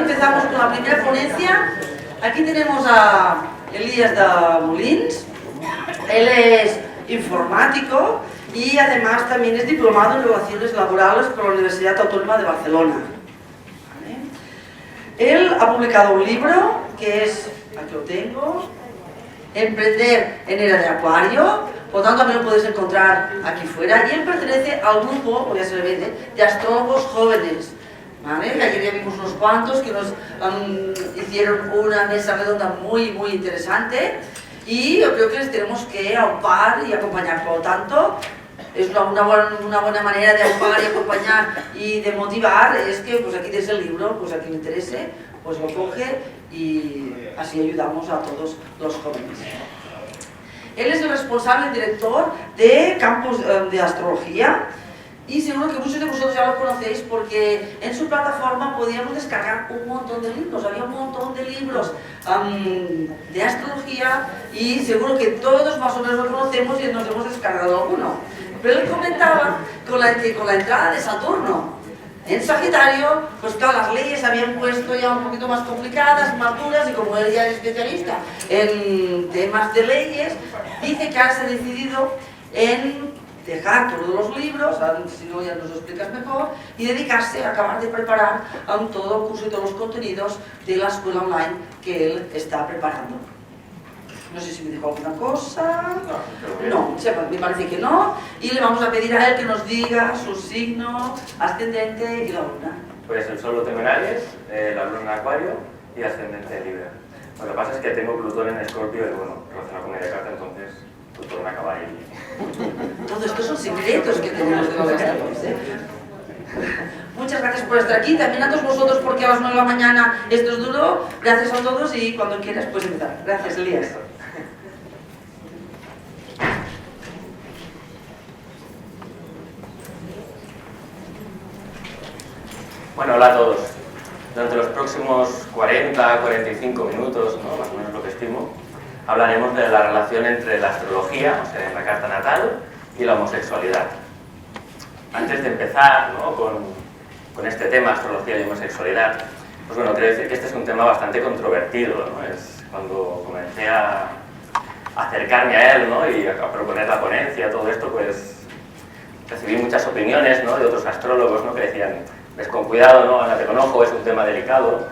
empezamos con la primera ponencia. Aquí tenemos a Elías de Molins. Él es informático y además también es diplomado en relaciones laborales por la Universidad Autónoma de Barcelona. ¿Vale? Él ha publicado un libro que es, aquí lo tengo, Emprender en Era de Acuario, por lo tanto también lo puedes encontrar aquí fuera, y él pertenece al grupo, ya se le ve, de astrólogos jóvenes. ¿Vale? Ayer ya vimos unos cuantos que nos hicieron una mesa redonda muy interesante, y yo creo que les tenemos que aupar y acompañar. Por lo tanto, es una buena manera de aupar y acompañar y de motivar, es que pues aquí tienes el libro, pues a quien le interese, pues lo coge y así ayudamos a todos los jóvenes. Él es el responsable y director de Campus de Astrología, y seguro que muchos de vosotros ya lo conocéis porque en su plataforma podíamos descargar un montón de libros, había un montón de libros de astrología, y seguro que todos más o menos lo conocemos y nos hemos descargado alguno. Pero él comentaba con la entrada de Saturno en Sagitario, pues claro, las leyes se habían puesto ya un poquito más complicadas, más duras, y como él ya es especialista en temas de leyes, dice que ahora se ha decidido en dejar todos los libros, si no ya nos lo explicas mejor, y dedicarse a acabar de preparar todo el curso y todos los contenidos de la escuela online que él está preparando. No sé si me dijo alguna cosa. No, me parece que no. Y le vamos a pedir a él que nos diga su signo ascendente y la luna. Pues el sol lo tengo en Aries, la luna en Acuario y ascendente en Libra. Lo que pasa es que tengo Plutón en Escorpio y bueno, relacionado con mi carta, entonces Plutón acaba ahí. Todos estos son secretos que tenemos de los astrólogos, ¿eh? Muchas gracias por estar aquí, también a todos vosotros, porque a las 9 de la mañana esto es duro. Gracias a todos y cuando quieras puedes empezar. Gracias, Elías. Bueno, hola a todos. Durante los próximos 40-45 minutos, ¿no? Más o menos lo que estimo, hablaremos de la relación entre la astrología, o sea, la carta natal, y la homosexualidad. Antes de empezar, ¿no? con este tema, astrología y homosexualidad, pues bueno, quiero decir que este es un tema bastante controvertido, ¿no? Es cuando comencé a acercarme a él, ¿no? Y a proponer la ponencia, todo esto, pues recibí muchas opiniones, ¿no? De otros astrólogos, ¿no? Que decían, ves con cuidado, ¿no? Ándate con ojo, es un tema delicado,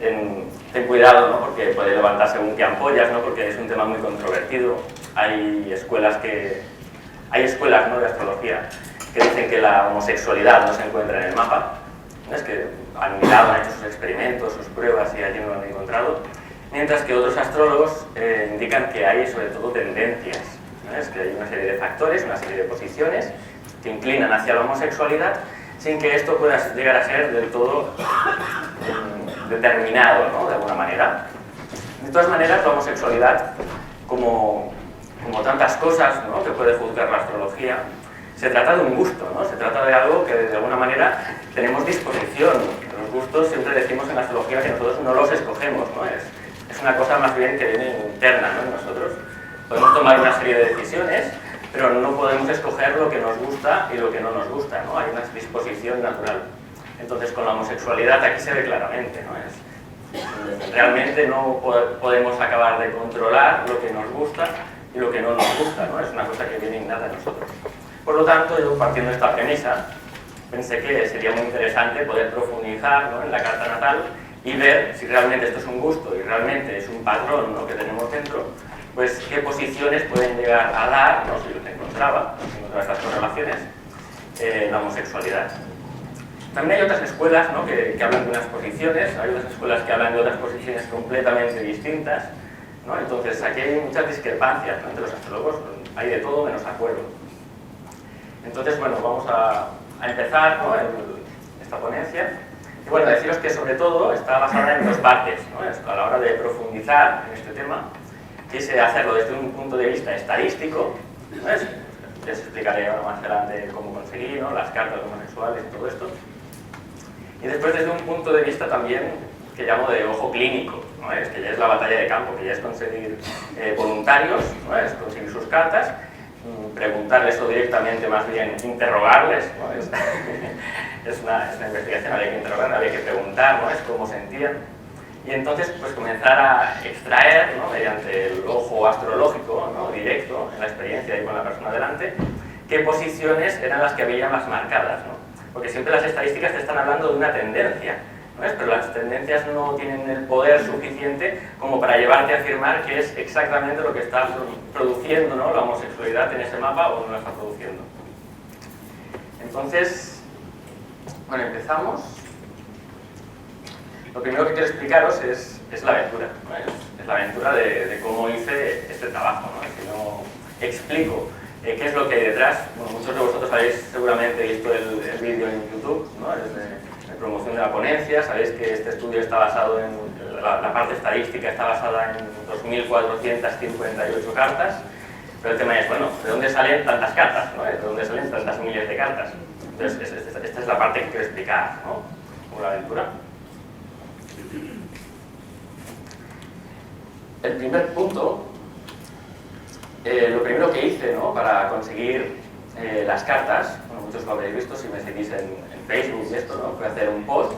ten cuidado, ¿no? Porque puede levantar según qué ampollas, ¿no? Porque es un tema muy controvertido. Hay escuelas, ¿no? De astrología que dicen que la homosexualidad no se encuentra en el mapa, ¿no? Es que han mirado, han hecho sus experimentos, sus pruebas y allí no lo han encontrado, mientras que otros astrólogos indican que hay sobre todo tendencias, ¿no? Es que hay una serie de factores, una serie de posiciones que inclinan hacia la homosexualidad sin que esto pueda llegar a ser del todo determinado, ¿no? De alguna manera. De todas maneras, la homosexualidad, como tantas cosas, ¿no? Que puede juzgar la astrología, se trata de un gusto, ¿no? Se trata de algo que de alguna manera tenemos disposición. Los gustos siempre decimos en la astrología que nosotros no los escogemos, ¿no? Es una cosa más bien que viene interna, ¿no? En nosotros. Podemos tomar una serie de decisiones, pero no podemos escoger lo que nos gusta y lo que no nos gusta, ¿no? Hay una disposición natural. Entonces, con la homosexualidad aquí se ve claramente, ¿no? Realmente no podemos acabar de controlar lo que nos gusta y lo que no nos gusta, ¿no? Es una cosa que viene innata en nosotros. Por lo tanto, yo partiendo de esta premisa, pensé que sería muy interesante poder profundizar, ¿no? En la carta natal y ver si realmente esto es un gusto y realmente es un patrón, ¿no? Que tenemos dentro, pues qué posiciones pueden llegar a dar, ¿no? Si yo encontraba estas correlaciones, la homosexualidad. También hay otras escuelas, ¿no? que hablan de unas posiciones, hay otras escuelas que hablan de otras posiciones completamente distintas, ¿no? Entonces aquí hay muchas discrepancias, ¿no? Entre los astrólogos, hay de todo menos acuerdo. Entonces, bueno, vamos a empezar, ¿no? Esta ponencia. Y bueno, deciros que sobre todo está basada en dos partes, ¿no? A la hora de profundizar en este tema, quise hacerlo desde un punto de vista estadístico, ¿no? Les explicaré ahora más adelante cómo conseguí, ¿no? Las cartas homosexuales y todo esto. Y después desde un punto de vista también que llamo de ojo clínico, ¿no? Es que ya es la batalla de campo, que ya es conseguir voluntarios, ¿no? Es conseguir sus cartas, preguntarles o directamente, más bien interrogarles, ¿no? Es una investigación, había que interrogar, había que preguntar, ¿no? Es cómo sentían. Y entonces pues comenzar a extraer, ¿no? Mediante el ojo astrológico, ¿no? Directo, en la experiencia y con la persona delante, qué posiciones eran las que había más marcadas, ¿no? Porque siempre las estadísticas te están hablando de una tendencia, ¿no? Pero las tendencias no tienen el poder suficiente como para llevarte a afirmar que es exactamente lo que está produciendo, ¿no? La homosexualidad en ese mapa o no la está produciendo. Entonces, bueno, empezamos. Lo primero que quiero explicaros es la aventura, ¿no? Es la aventura de cómo hice este trabajo, ¿no? Si no explico qué es lo que hay detrás, bueno, muchos de vosotros habéis seguramente visto el vídeo en YouTube, ¿no? Es de promoción de la ponencia, sabéis que este estudio está basado en, la parte estadística está basada en 2.458 cartas, pero el tema es, bueno, ¿de dónde salen tantas cartas, ¿no? ¿De dónde salen tantas miles de cartas? Entonces, esta es la parte que quiero explicar, ¿no? Como la aventura. El primer punto, lo primero que hice, ¿no? Para conseguir las cartas, bueno, muchos lo habréis visto si me seguís en Facebook y esto, ¿no? Fue hacer un post,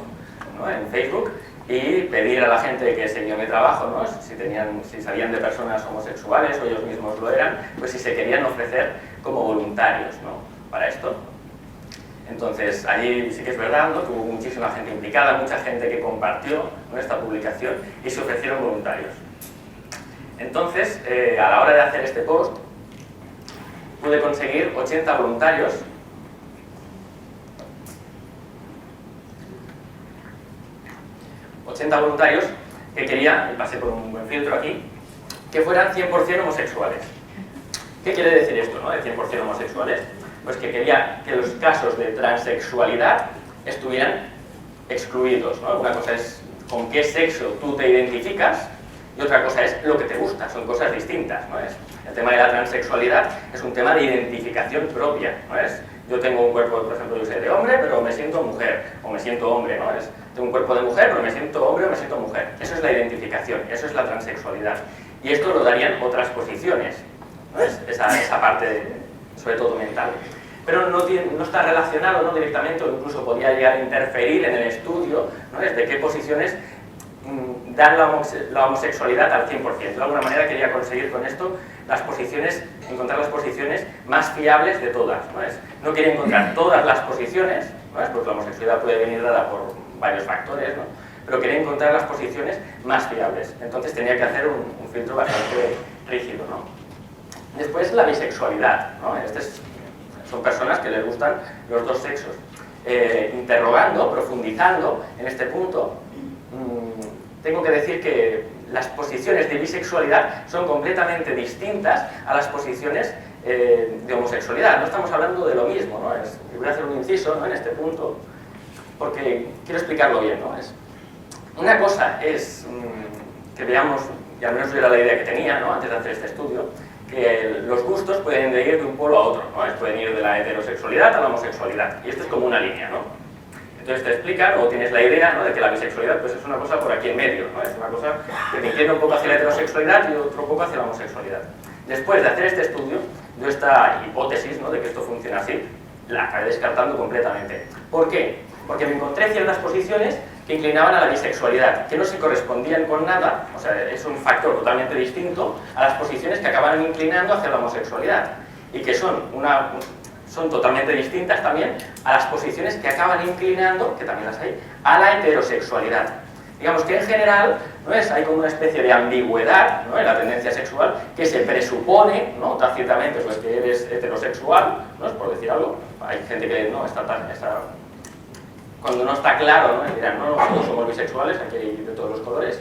¿no? En Facebook y pedir a la gente que seguía mi trabajo, ¿no? Si sabían de personas homosexuales o ellos mismos lo eran, pues si se querían ofrecer como voluntarios, ¿no? Para esto. Entonces, allí sí que es verdad, ¿no? Que hubo muchísima gente implicada, mucha gente que compartió, ¿no? Esta publicación y se ofrecieron voluntarios. Entonces, a la hora de hacer este post, pude conseguir 80 voluntarios. Que quería, y pasé por un buen filtro aquí, que fueran 100% homosexuales. ¿Qué quiere decir esto, ¿no? De 100% homosexuales? Pues que quería que los casos de transexualidad estuvieran excluidos, ¿no? Una cosa es con qué sexo tú te identificas y otra cosa es lo que te gusta, son cosas distintas, ¿no? El tema de la transexualidad es un tema de identificación propia, ¿no? Yo tengo un cuerpo, por ejemplo, yo soy de hombre, pero me siento mujer, o me siento hombre, ¿no? Tengo un cuerpo de mujer, pero me siento hombre o me siento mujer. Eso es la identificación, eso es la transexualidad. Y esto lo darían otras posiciones, ¿no? Esa parte, sobre todo mental. Pero no está relacionado, ¿no? Directamente, o incluso podría llegar a interferir en el estudio, ¿no? De qué posiciones dan la homosexualidad al 100%. De alguna manera quería conseguir con esto encontrar las posiciones más fiables de todas, ¿no? No quería encontrar todas las posiciones, ¿no? Porque la homosexualidad puede venir dada por varios factores, ¿no? Pero quería encontrar las posiciones más fiables. Entonces tenía que hacer un filtro bastante rígido, ¿no? Después la bisexualidad, ¿no? Son personas que les gustan los dos sexos. Interrogando, profundizando en este punto, tengo que decir que las posiciones de bisexualidad son completamente distintas a las posiciones de homosexualidad. No estamos hablando de lo mismo, ¿no? Voy a hacer un inciso, ¿no? En este punto, porque quiero explicarlo bien, ¿no? Una cosa es que veamos, y al menos yo era la idea que tenía, ¿no? Antes de hacer este estudio, que los gustos pueden ir de un polo a otro, ¿no? Pueden ir de la heterosexualidad a la homosexualidad, y esto es como una línea, ¿no? Entonces te explican, o tienes la idea, ¿no? De que la bisexualidad pues, es una cosa por aquí en medio, ¿no? Es una cosa que te inclina un poco hacia la heterosexualidad y otro poco hacia la homosexualidad. Después de hacer este estudio, yo esta hipótesis, ¿no? De que esto funciona así, la acabé descartando completamente. ¿Por qué? Porque me encontré ciertas posiciones que inclinaban a la bisexualidad, que no se correspondían con nada, o sea, es un factor totalmente distinto a las posiciones que acaban inclinando hacia la homosexualidad, y que son totalmente distintas también a las posiciones que acaban inclinando, que también las hay, a la heterosexualidad. Digamos que en general, ¿no? Hay como una especie de ambigüedad, ¿no? En la tendencia sexual que se presupone, ¿no? Tácitamente, pues que eres heterosexual, ¿no? Es por decir algo. Hay gente que no está cuando no está claro, ¿no? Dirán, no, todos somos bisexuales, aquí hay de todos los colores.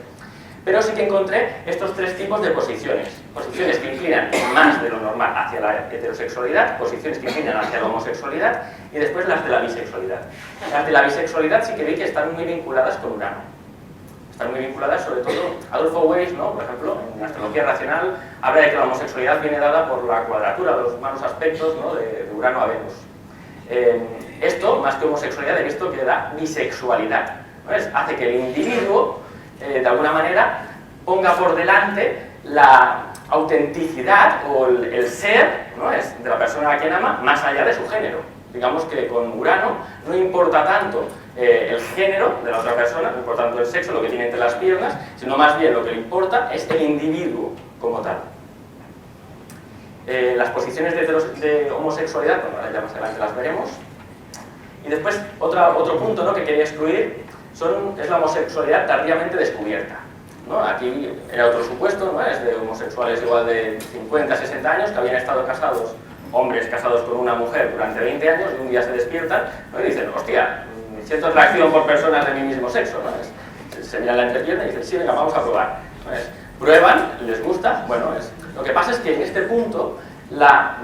Pero sí que encontré estos tres tipos de posiciones. Posiciones que inclinan más de lo normal hacia la heterosexualidad, posiciones que inclinan hacia la homosexualidad y después las de la bisexualidad. Las de la bisexualidad sí que vi que están muy vinculadas con Urano. Están muy vinculadas, sobre todo, Adolfo Weiss, ¿no? Por ejemplo, en la astrología racional, habla de que la homosexualidad viene dada por la cuadratura de los malos aspectos, ¿no? de Urano a Venus. Esto, más que homosexualidad, he visto que da bisexualidad, ¿no? Hace que el individuo, de alguna manera, ponga por delante la autenticidad o el ser, ¿no?, es de la persona a quien ama, más allá de su género. Digamos que con Urano no importa tanto el género de la otra persona, no importa tanto el sexo, lo que tiene entre las piernas, sino más bien lo que le importa es el individuo como tal. Las posiciones de homosexualidad, bueno, ahora ya más adelante las veremos. Y después otro punto, ¿no?, que quería excluir es la homosexualidad tardíamente descubierta, ¿no? Aquí era otro supuesto, ¿no?, es de homosexuales igual de 50, 60 años que habían estado casados, hombres casados con una mujer durante 20 años y un día se despiertan, ¿no?, y dicen, hostia, siento atracción por personas de mi mismo sexo, ¿no? Se miran la entrepierna y dicen, sí, venga, vamos a probar, ¿no? Prueban, les gusta, bueno, lo que pasa es que en este punto la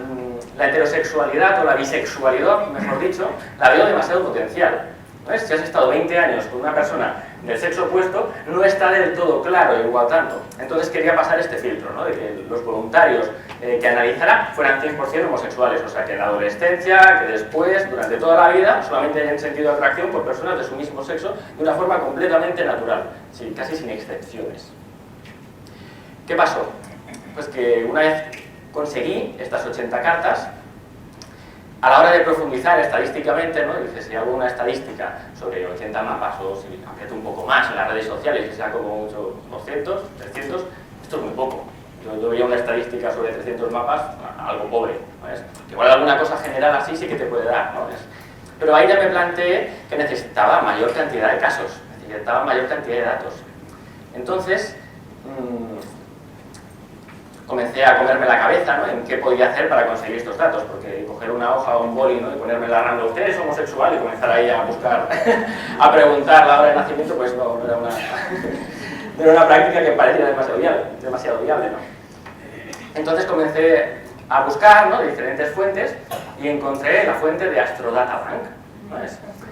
heterosexualidad o la bisexualidad, mejor dicho, la veo demasiado potencial. ¿No? Si has estado 20 años con una persona del sexo opuesto, no está del todo claro igual tanto. Entonces quería pasar este filtro, ¿no?, de que los voluntarios que analizara fueran 100% homosexuales, o sea, que en la adolescencia, que después, durante toda la vida, solamente hayan sentido atracción por personas de su mismo sexo de una forma completamente natural, casi sin excepciones. ¿Qué pasó? Pues que una vez conseguí estas 80 cartas, a la hora de profundizar estadísticamente, ¿no?, dice, si hago una estadística sobre 80 mapas o si aprieto un poco más en las redes sociales y sea como mucho 200, 300, esto es muy poco. Yo veía una estadística sobre 300 mapas, algo pobre, ¿no? Que igual alguna cosa general así sí que te puede dar, ¿no? Pero ahí ya me planteé que necesitaba mayor cantidad de casos, necesitaba mayor cantidad de datos. Entonces, comencé a comerme la cabeza, ¿no?, en qué podía hacer para conseguir estos datos, porque coger una hoja o un boli, ¿no?, y ponerme la randa, ¿usted es homosexual?, y comenzar ahí a buscar, a preguntar la hora de nacimiento, pues no era una práctica que parecía demasiado viable, ¿no? Entonces comencé a buscar, ¿no?, diferentes fuentes y encontré la fuente de Astrodatabank, ¿no?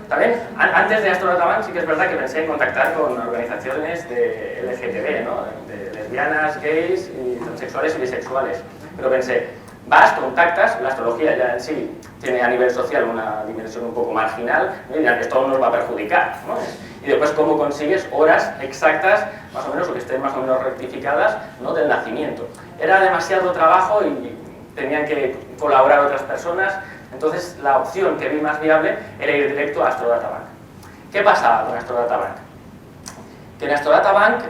También, antes de Astrodatabank sí que es verdad que pensé en contactar con organizaciones de LGTB, ¿no?, de lesbianas, gays, y transexuales y bisexuales. Pero pensé, vas, contactas, la astrología ya en sí tiene a nivel social una dimensión un poco marginal, ¿no?, y dirán que esto nos va a perjudicar, ¿no? Y después cómo consigues horas exactas, más o menos, o que estén más o menos rectificadas, ¿no?, del nacimiento. Era demasiado trabajo y tenían que colaborar otras personas. Entonces la opción que vi más viable era ir directo a Astrodatabank. ¿Qué pasaba con Astrodatabank? Que en Astrodatabank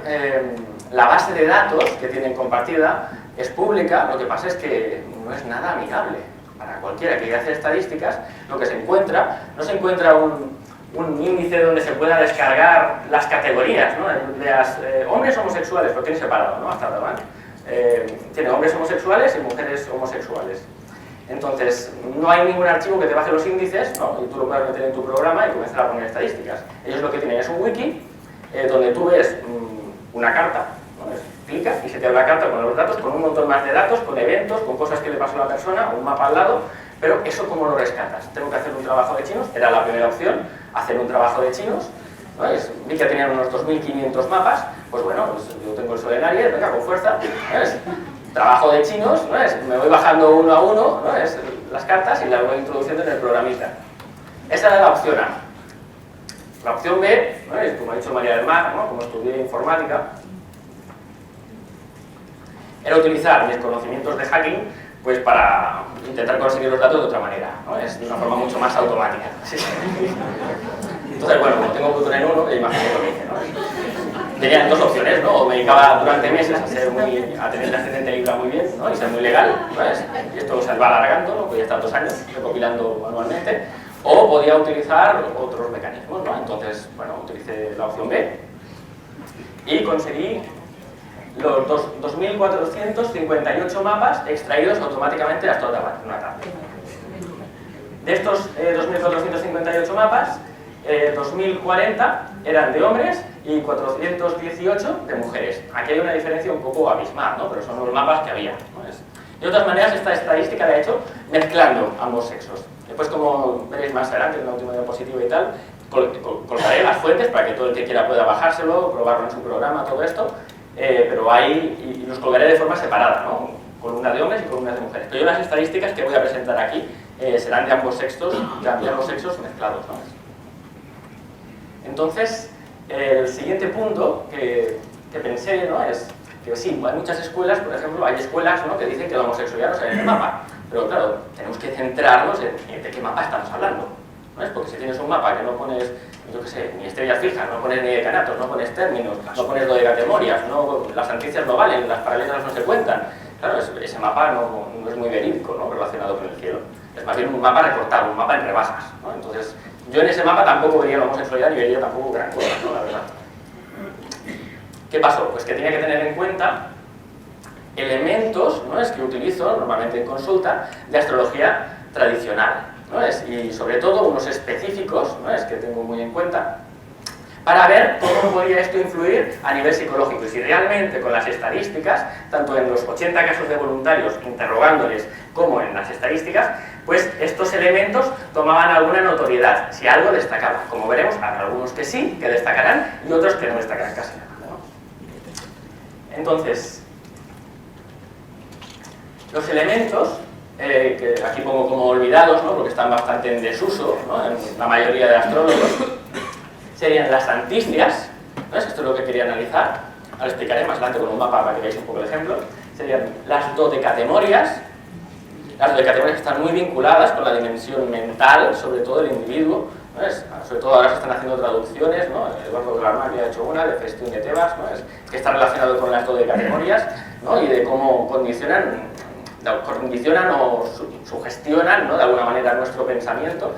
la base de datos que tienen compartida es pública, lo que pasa es que no es nada amigable. Para cualquiera que quiera hacer estadísticas, lo que se encuentra, no se encuentra un índice donde se pueda descargar las categorías, ¿no?, de hombres homosexuales, lo tiene separado, ¿no?, Astrodatabank. Tiene hombres homosexuales y mujeres homosexuales. Entonces, no hay ningún archivo que te baje los índices, ¿no?, y tú lo puedas meter en tu programa y comenzar a poner estadísticas. Ellos lo que tienen es un wiki donde tú ves una carta, ¿no?, clicas y se te abre la carta con los datos, con un montón más de datos, con eventos, con cosas que le pasó a la persona, un mapa al lado, pero eso ¿cómo lo rescatas? Tengo que hacer un trabajo de chinos, era la primera opción, hacer un trabajo de chinos, ¿no? Vi que tenían unos 2.500 mapas, pues bueno, pues yo tengo el Sol en Aries, venga, con fuerza, ¿no? Trabajo de chinos, ¿no? Me voy bajando uno a uno, ¿no?, las cartas y las voy introduciendo en el programita. Esa era la opción A. La opción B, ¿no?, es como ha dicho María del Mar, ¿no?, como estudié informática, era utilizar mis conocimientos de hacking pues para intentar conseguir los datos de otra manera, ¿no?, es de una forma mucho más automática. Entonces, bueno, como tengo Plutón en 1, imaginé lo que hice, ¿no? Tenían dos opciones, ¿no? O me dedicaba durante meses a tener el ascendente Libra muy bien, ¿no?, y ser muy legal, ¿sabes? Y esto se va alargando, ¿no?, podía estar 2 años recopilando manualmente, o podía utilizar otros mecanismos, ¿no? Entonces, bueno, utilicé la opción B y conseguí los 2.458 mapas extraídos automáticamente de Astrodatabank en una tarde. De estos 2.458 mapas, 2.040 eran de hombres y 418 de mujeres. Aquí hay una diferencia un poco abismal, ¿no?, pero son los mapas que había, ¿no? De otras maneras, esta estadística la he hecho mezclando ambos sexos. Después, como veréis más adelante en la última diapositiva y tal, colgaré las fuentes para que todo el que quiera pueda bajárselo, probarlo en su programa, todo esto, pero hay, y los colgaré de forma separada, ¿no?, columnas de hombres y columnas de mujeres. Pero yo las estadísticas que voy a presentar aquí serán de ambos sexos mezclados, ¿no? Entonces, el siguiente punto que pensé, ¿no?, es que sí, hay muchas escuelas, por ejemplo, hay escuelas, ¿no?, que dicen que la homosexualidad no sale en el mapa, pero claro, tenemos que centrarnos en de qué mapa estamos hablando, ¿no? Es porque si tienes un mapa que no pones, yo qué sé, ni estrellas fijas, no pones ni decanatos, no pones términos, no pones dodecatemorias, no, las anticias no valen, las paralelas no se cuentan, claro, ese mapa no es muy verídico, ¿no?, relacionado con el cielo. Es más bien un mapa recortado, un mapa en rebajas, ¿no? Entonces, yo en ese mapa tampoco vería la homosexualidad ni vería tampoco gran cosa, ¿no?, la verdad. ¿Qué pasó? Pues que tenía que tener en cuenta elementos, ¿no?, es que utilizo normalmente en consulta de astrología tradicional, ¿no?, y sobre todo unos específicos, ¿no?, es que tengo muy en cuenta para ver cómo podría esto influir a nivel psicológico y si realmente con las estadísticas, tanto en los 80 casos de voluntarios interrogándoles como en las estadísticas, pues estos elementos tomaban alguna notoriedad, si algo destacaba. Como veremos, habrá algunos que sí, que destacarán, y otros que no destacarán casi nada, ¿no? Entonces, los elementos, que aquí pongo como olvidados, ¿no?, porque están bastante en desuso, ¿no?, en la mayoría de astrólogos, serían las anticias, ¿no?, esto es lo que quería analizar, ahora explicaré más adelante con un mapa para que veáis un poco el ejemplo, serían las dodecatemorias. Las dodecatemorias están muy vinculadas con la dimensión mental, sobre todo del individuo, ¿no?, sobre todo ahora se están haciendo traducciones, ¿no?, Eduardo de la Armaria ha hecho una, de Festión de Tebas, ¿no?, que está relacionado con las dodecatemorias, ¿no?, y de cómo condicionan o sugestionan, ¿no?, de alguna manera nuestro pensamiento,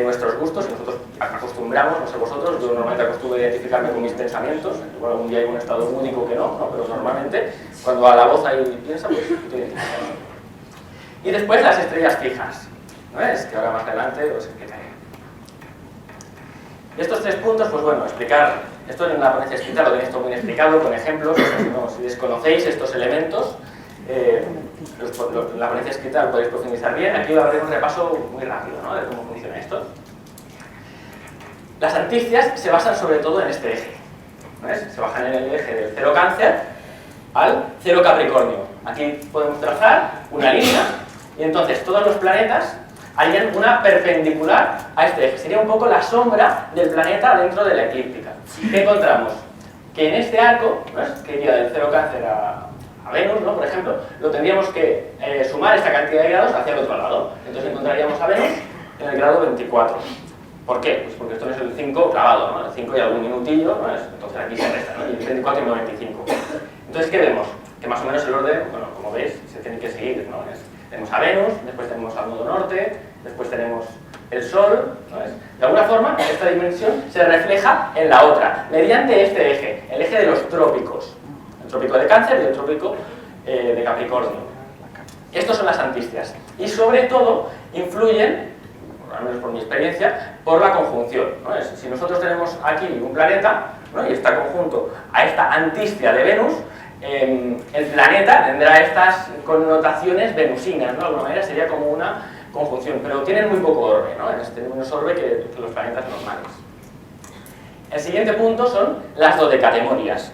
nuestros gustos, y nosotros acostumbramos, no sé vosotros, yo normalmente acostumbro a identificarme con mis pensamientos, igual algún día hay un estado único que no, pero normalmente cuando a la voz ahí piensa, pues te identificas. Y después las estrellas fijas, ¿no es? Que ahora más adelante os explicaré. Y estos tres puntos, pues bueno, explicar, esto en la ponencia escrita lo tenéis todo bien explicado, con ejemplos, ¿no? Si desconocéis estos elementos, la ponencia escrita lo podéis profundizar bien. Aquí va a haber un repaso muy rápido, ¿no?, de cómo funciona esto. Las anticias se basan sobre todo en este eje, ¿no es? Se basan en el eje del 0 Cáncer al 0 Capricornio. Aquí podemos trazar una línea y entonces todos los planetas harían una perpendicular a este eje. Sería un poco la sombra del planeta dentro de la eclíptica. ¿Qué encontramos? Que en este arco, ¿no es?, que iría del 0 Cáncer a Venus, ¿no?, por ejemplo, lo tendríamos que sumar esta cantidad de grados hacia el otro lado. Entonces encontraríamos a Venus en el grado 24. ¿Por qué? Pues porque esto no es el 5 clavado, ¿no? El 5 y algún minutillo, ¿no?, entonces aquí se resta, ¿no?, y el 24 y no 25. Entonces, ¿qué vemos? Que más o menos el orden, bueno, como veis, se tiene que seguir, ¿no? Tenemos a Venus, después tenemos al nodo norte, después tenemos el Sol, ¿no? De alguna forma, esta dimensión se refleja en la otra, mediante este eje, el eje de los trópicos. El trópico de Cáncer y el trópico de Capricornio. Estos son las anticias. Y sobre todo, influyen, al menos por mi experiencia, por la conjunción, ¿no? Si nosotros tenemos aquí un planeta, ¿no?, y está conjunto a esta anticia de Venus, el planeta tendrá estas connotaciones venusinas, ¿no? De alguna manera sería como una conjunción, pero tienen muy poco orbe, ¿no? Tienen menos orbe que los planetas normales. El siguiente punto son las dodecatemorias.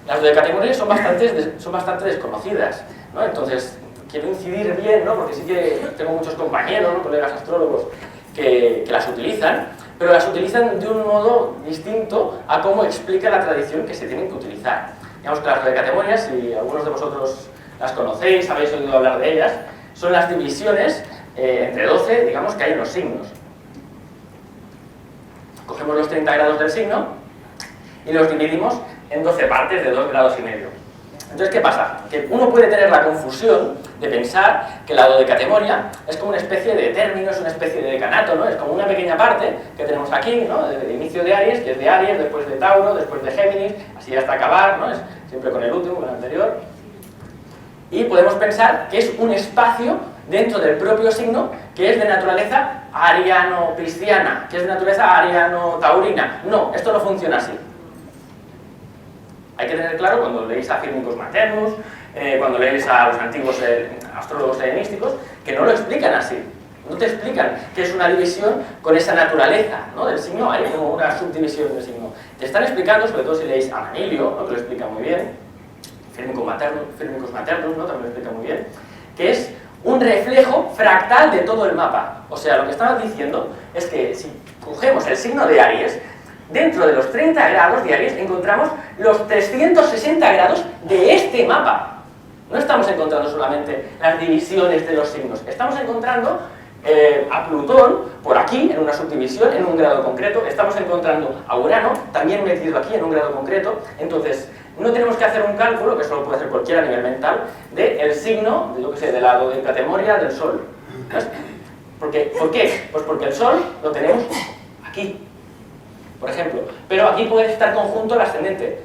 Las dodecatemorias son bastante desconocidas, ¿no? Entonces, quiero incidir bien, ¿no?, porque sí que tengo muchos compañeros, ¿no?, colegas astrólogos que las utilizan, pero las utilizan de un modo distinto a cómo explica la tradición que se tienen que utilizar. Digamos que las dodecatemorias, si algunos de vosotros las conocéis, habéis oído hablar de ellas, son las divisiones entre 12, digamos, que hay en los signos. Cogemos los 30 grados del signo y los dividimos en 12 partes de 2 grados y medio. Entonces, ¿qué pasa? Que uno puede tener la confusión de pensar que la dodecatemoria es como una especie de término, es una especie de decanato, ¿no? Es como una pequeña parte que tenemos aquí, ¿no?, de inicio de Aries, que es de Aries, después de Tauro, después de Géminis, así hasta acabar, ¿no? Es siempre con el último, con el anterior. Y podemos pensar que es un espacio dentro del propio signo que es de naturaleza ariano-pisciana, que es de naturaleza ariano-taurina. No, esto no funciona así. Hay que tener claro cuando leéis a Firmicus Maternus, cuando leéis a los antiguos astrólogos helenísticos, que no lo explican así. No te explican que es una división con esa naturaleza, ¿no?, del signo, hay como una subdivisión del signo. Te están explicando, sobre todo si leéis a Manilio, ¿no?, que lo explica muy bien, Firmicus Maternus, ¿no?, también lo explica muy bien, que es un reflejo fractal de todo el mapa. O sea, lo que estamos diciendo es que si cogemos el signo de Aries, dentro de los 30 grados diarios encontramos los 360 grados de este mapa. No estamos encontrando solamente las divisiones de los signos, estamos encontrando a Plutón por aquí, en una subdivisión, en un grado concreto, estamos encontrando a Urano, también metido aquí en un grado concreto. Entonces, no tenemos que hacer un cálculo, que eso lo puede hacer cualquiera a nivel mental, del signo, de, yo que sé, del lado de categoría del Sol. ¿Por qué? Pues porque el Sol lo tenemos aquí, por ejemplo, pero aquí puede estar conjunto el ascendente.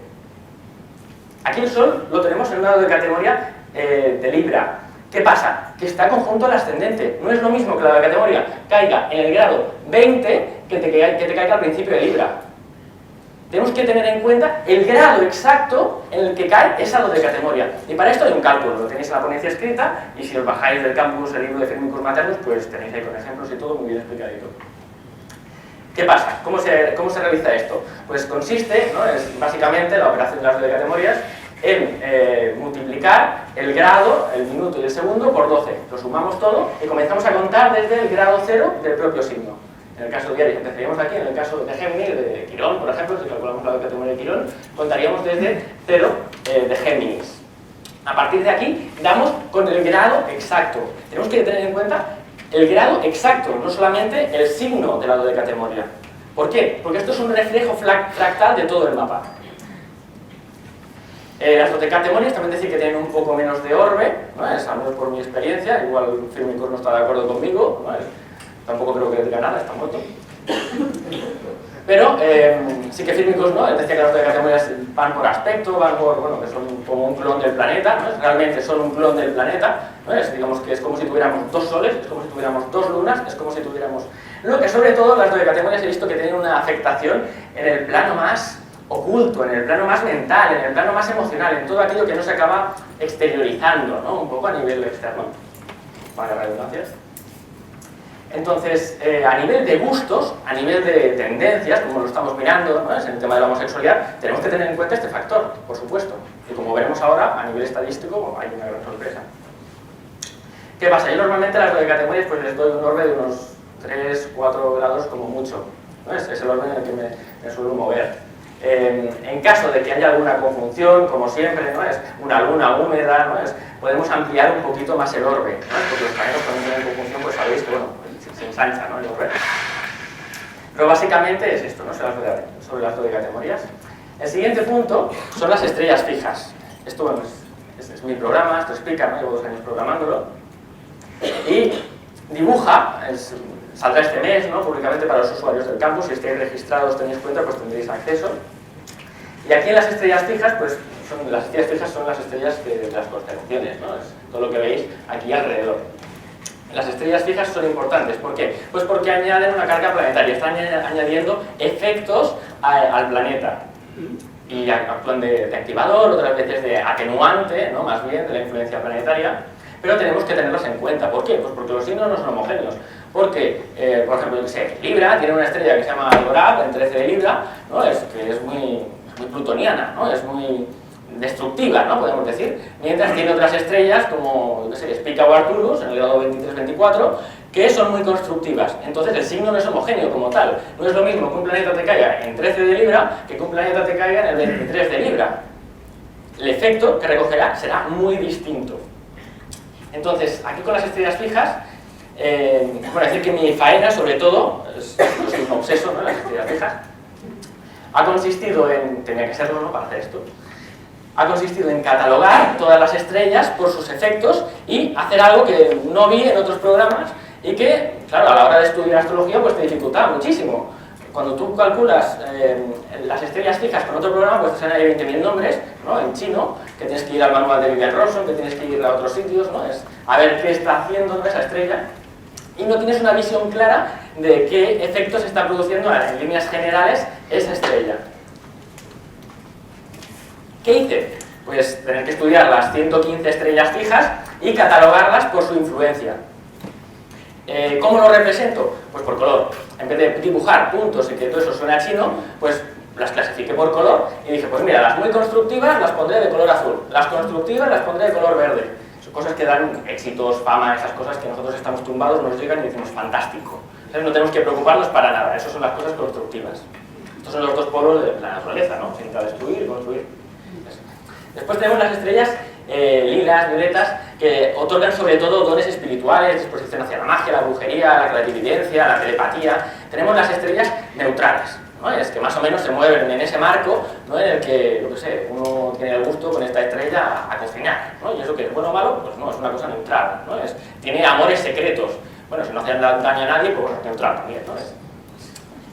Aquí el Sol lo tenemos en un grado de categoría de Libra. ¿Qué pasa? Que está conjunto al ascendente. No es lo mismo que la categoría caiga en el grado 20 que te caiga al principio de Libra. Tenemos que tener en cuenta el grado exacto en el que cae esa categoría. Y para esto hay un cálculo, lo tenéis en la ponencia escrita, y si os bajáis del campus el libro de Fírmicos Maternus, pues tenéis ahí con ejemplos y todo muy bien explicadito. ¿Qué pasa? ¿Cómo se realiza esto? Pues consiste, ¿no? Es básicamente la operación de las categorías en multiplicar el grado, el minuto y el segundo por 12. Lo sumamos todo y comenzamos a contar desde el grado 0 del propio signo. En el caso de Aries empezaríamos aquí, en el caso de Géminis, de Quirón, por ejemplo, si calculamos la categoría de Quirón, contaríamos desde 0 de Géminis. A partir de aquí damos con el grado exacto. Tenemos que tener en cuenta el grado exacto, no solamente el signo de la dodecatemoria. ¿Por qué? Porque esto es un reflejo fractal de todo el mapa. Las dodecatemonias también decir que tienen un poco menos de orbe, ¿no? Es, al menos por mi experiencia, igual Fírmicos no está de acuerdo conmigo, ¿no? Tampoco creo que diga nada, está muerto. Pero sí que Fírmicos, ¿no? Él decía que las dodecatemonias van por aspecto, van por, bueno, que son como un clon del planeta, ¿no? Realmente son un clon del planeta, ¿no? Digamos que es como si tuviéramos dos soles, es como si tuviéramos dos lunas, es como si tuviéramos... Lo que sobre todo las dodecatemonias he visto que tienen una afectación en el plano más oculto, en el plano más mental, en el plano más emocional, en todo aquello que no se acaba exteriorizando, ¿no? Un poco a nivel externo, para redundancias. Entonces, a nivel de gustos, a nivel de tendencias, como lo estamos mirando, ¿no? En el tema de la homosexualidad, tenemos que tener en cuenta este factor, por supuesto. Y como veremos ahora, a nivel estadístico, hay una gran sorpresa. ¿Qué pasa? Yo normalmente a las dodecatemonias pues les doy un orbe de unos 3-4 grados como mucho, ¿no? Es el orden en el que me suelo mover. En caso de que haya alguna conjunción, como siempre, ¿no? Es una luna húmeda, ¿no? Podemos ampliar un poquito más el orbe, ¿no? Porque los planetas cuando tienen conjunción, pues sabéis que bueno, se ensancha, ¿no? El orbe. Pero básicamente es esto, ¿no? Sobre las dodecatemorías. El siguiente punto son las estrellas fijas. Esto bueno, es mi programa, esto explica, ¿no? Llevo 2 años programándolo. Y dibuja, saldrá este mes, ¿no? Públicamente para los usuarios del campus. Si estáis registrados, tenéis cuenta, pues tendréis acceso. Y aquí en las estrellas fijas, pues las estrellas fijas son las estrellas de las constelaciones, ¿no? Es todo lo que veis aquí alrededor. Las estrellas fijas son importantes. ¿Por qué? Pues porque añaden una carga planetaria, están añadiendo efectos al planeta. Y actúan de activador, otras veces de atenuante, ¿no? Más bien, de la influencia planetaria. Pero tenemos que tenerlos en cuenta. ¿Por qué? Pues porque los signos no son homogéneos. Porque, por ejemplo, yo sé, Libra tiene una estrella que se llama Algorab, en 13 de Libra, ¿no? Que es muy plutoniana, ¿no? Es muy destructiva, ¿no? Podemos decir. Mientras tiene otras estrellas como, yo qué sé, Spica o Arcturus, en el grado 23-24, que son muy constructivas. Entonces el signo no es homogéneo como tal. No es lo mismo que un planeta te caiga en 13 de Libra que un planeta te caiga en el 23 de Libra. El efecto que recogerá será muy distinto. Entonces, aquí con las estrellas fijas, bueno, decir que mi faena, sobre todo, yo soy un obseso, ¿no? Las estrellas fijas, ha consistido en, tenía que serlo, ¿no? Para hacer esto, ha consistido en catalogar todas las estrellas por sus efectos y hacer algo que no vi en otros programas y que, claro, a la hora de estudiar astrología, pues te dificultaba muchísimo. Cuando tú calculas las estrellas fijas con otro programa, pues te salen ahí 20.000 nombres, ¿no? En chino, que tienes que ir al manual de Vivian Robson, que tienes que ir a otros sitios, ¿no? Es a ver qué está haciendo, ¿no? Esa estrella. Y no tienes una visión clara de qué efectos está produciendo en líneas generales esa estrella. ¿Qué hice? Pues tener que estudiar las 115 estrellas fijas y catalogarlas por su influencia. ¿Cómo lo represento? Pues por color. En vez de dibujar puntos y que todo eso suena chino, pues las clasifiqué por color y dije, pues mira, las muy constructivas las pondré de color azul, las constructivas las pondré de color verde. Son cosas que dan éxitos, fama, esas cosas que nosotros estamos tumbados, nos llegan y decimos, fantástico. Entonces no tenemos que preocuparnos para nada, esas son las cosas constructivas. Estos son los dos polos de la naturaleza, ¿no? Se intenta destruir y construir. Después tenemos las estrellas lilas, violetas, que otorgan sobre todo dones espirituales, disposición hacia la magia, la brujería, la clarividencia, la telepatía. Tenemos las estrellas neutrales, ¿no? Es que más o menos se mueven en ese marco, ¿no? En el que, yo qué sé, uno tiene el gusto con esta estrella a cocinar, ¿no? Y eso que es bueno o malo, pues no, es una cosa neutral, ¿no? Tiene amores secretos. Bueno, si no hacen daño a nadie, pues bueno, neutral también, ¿no?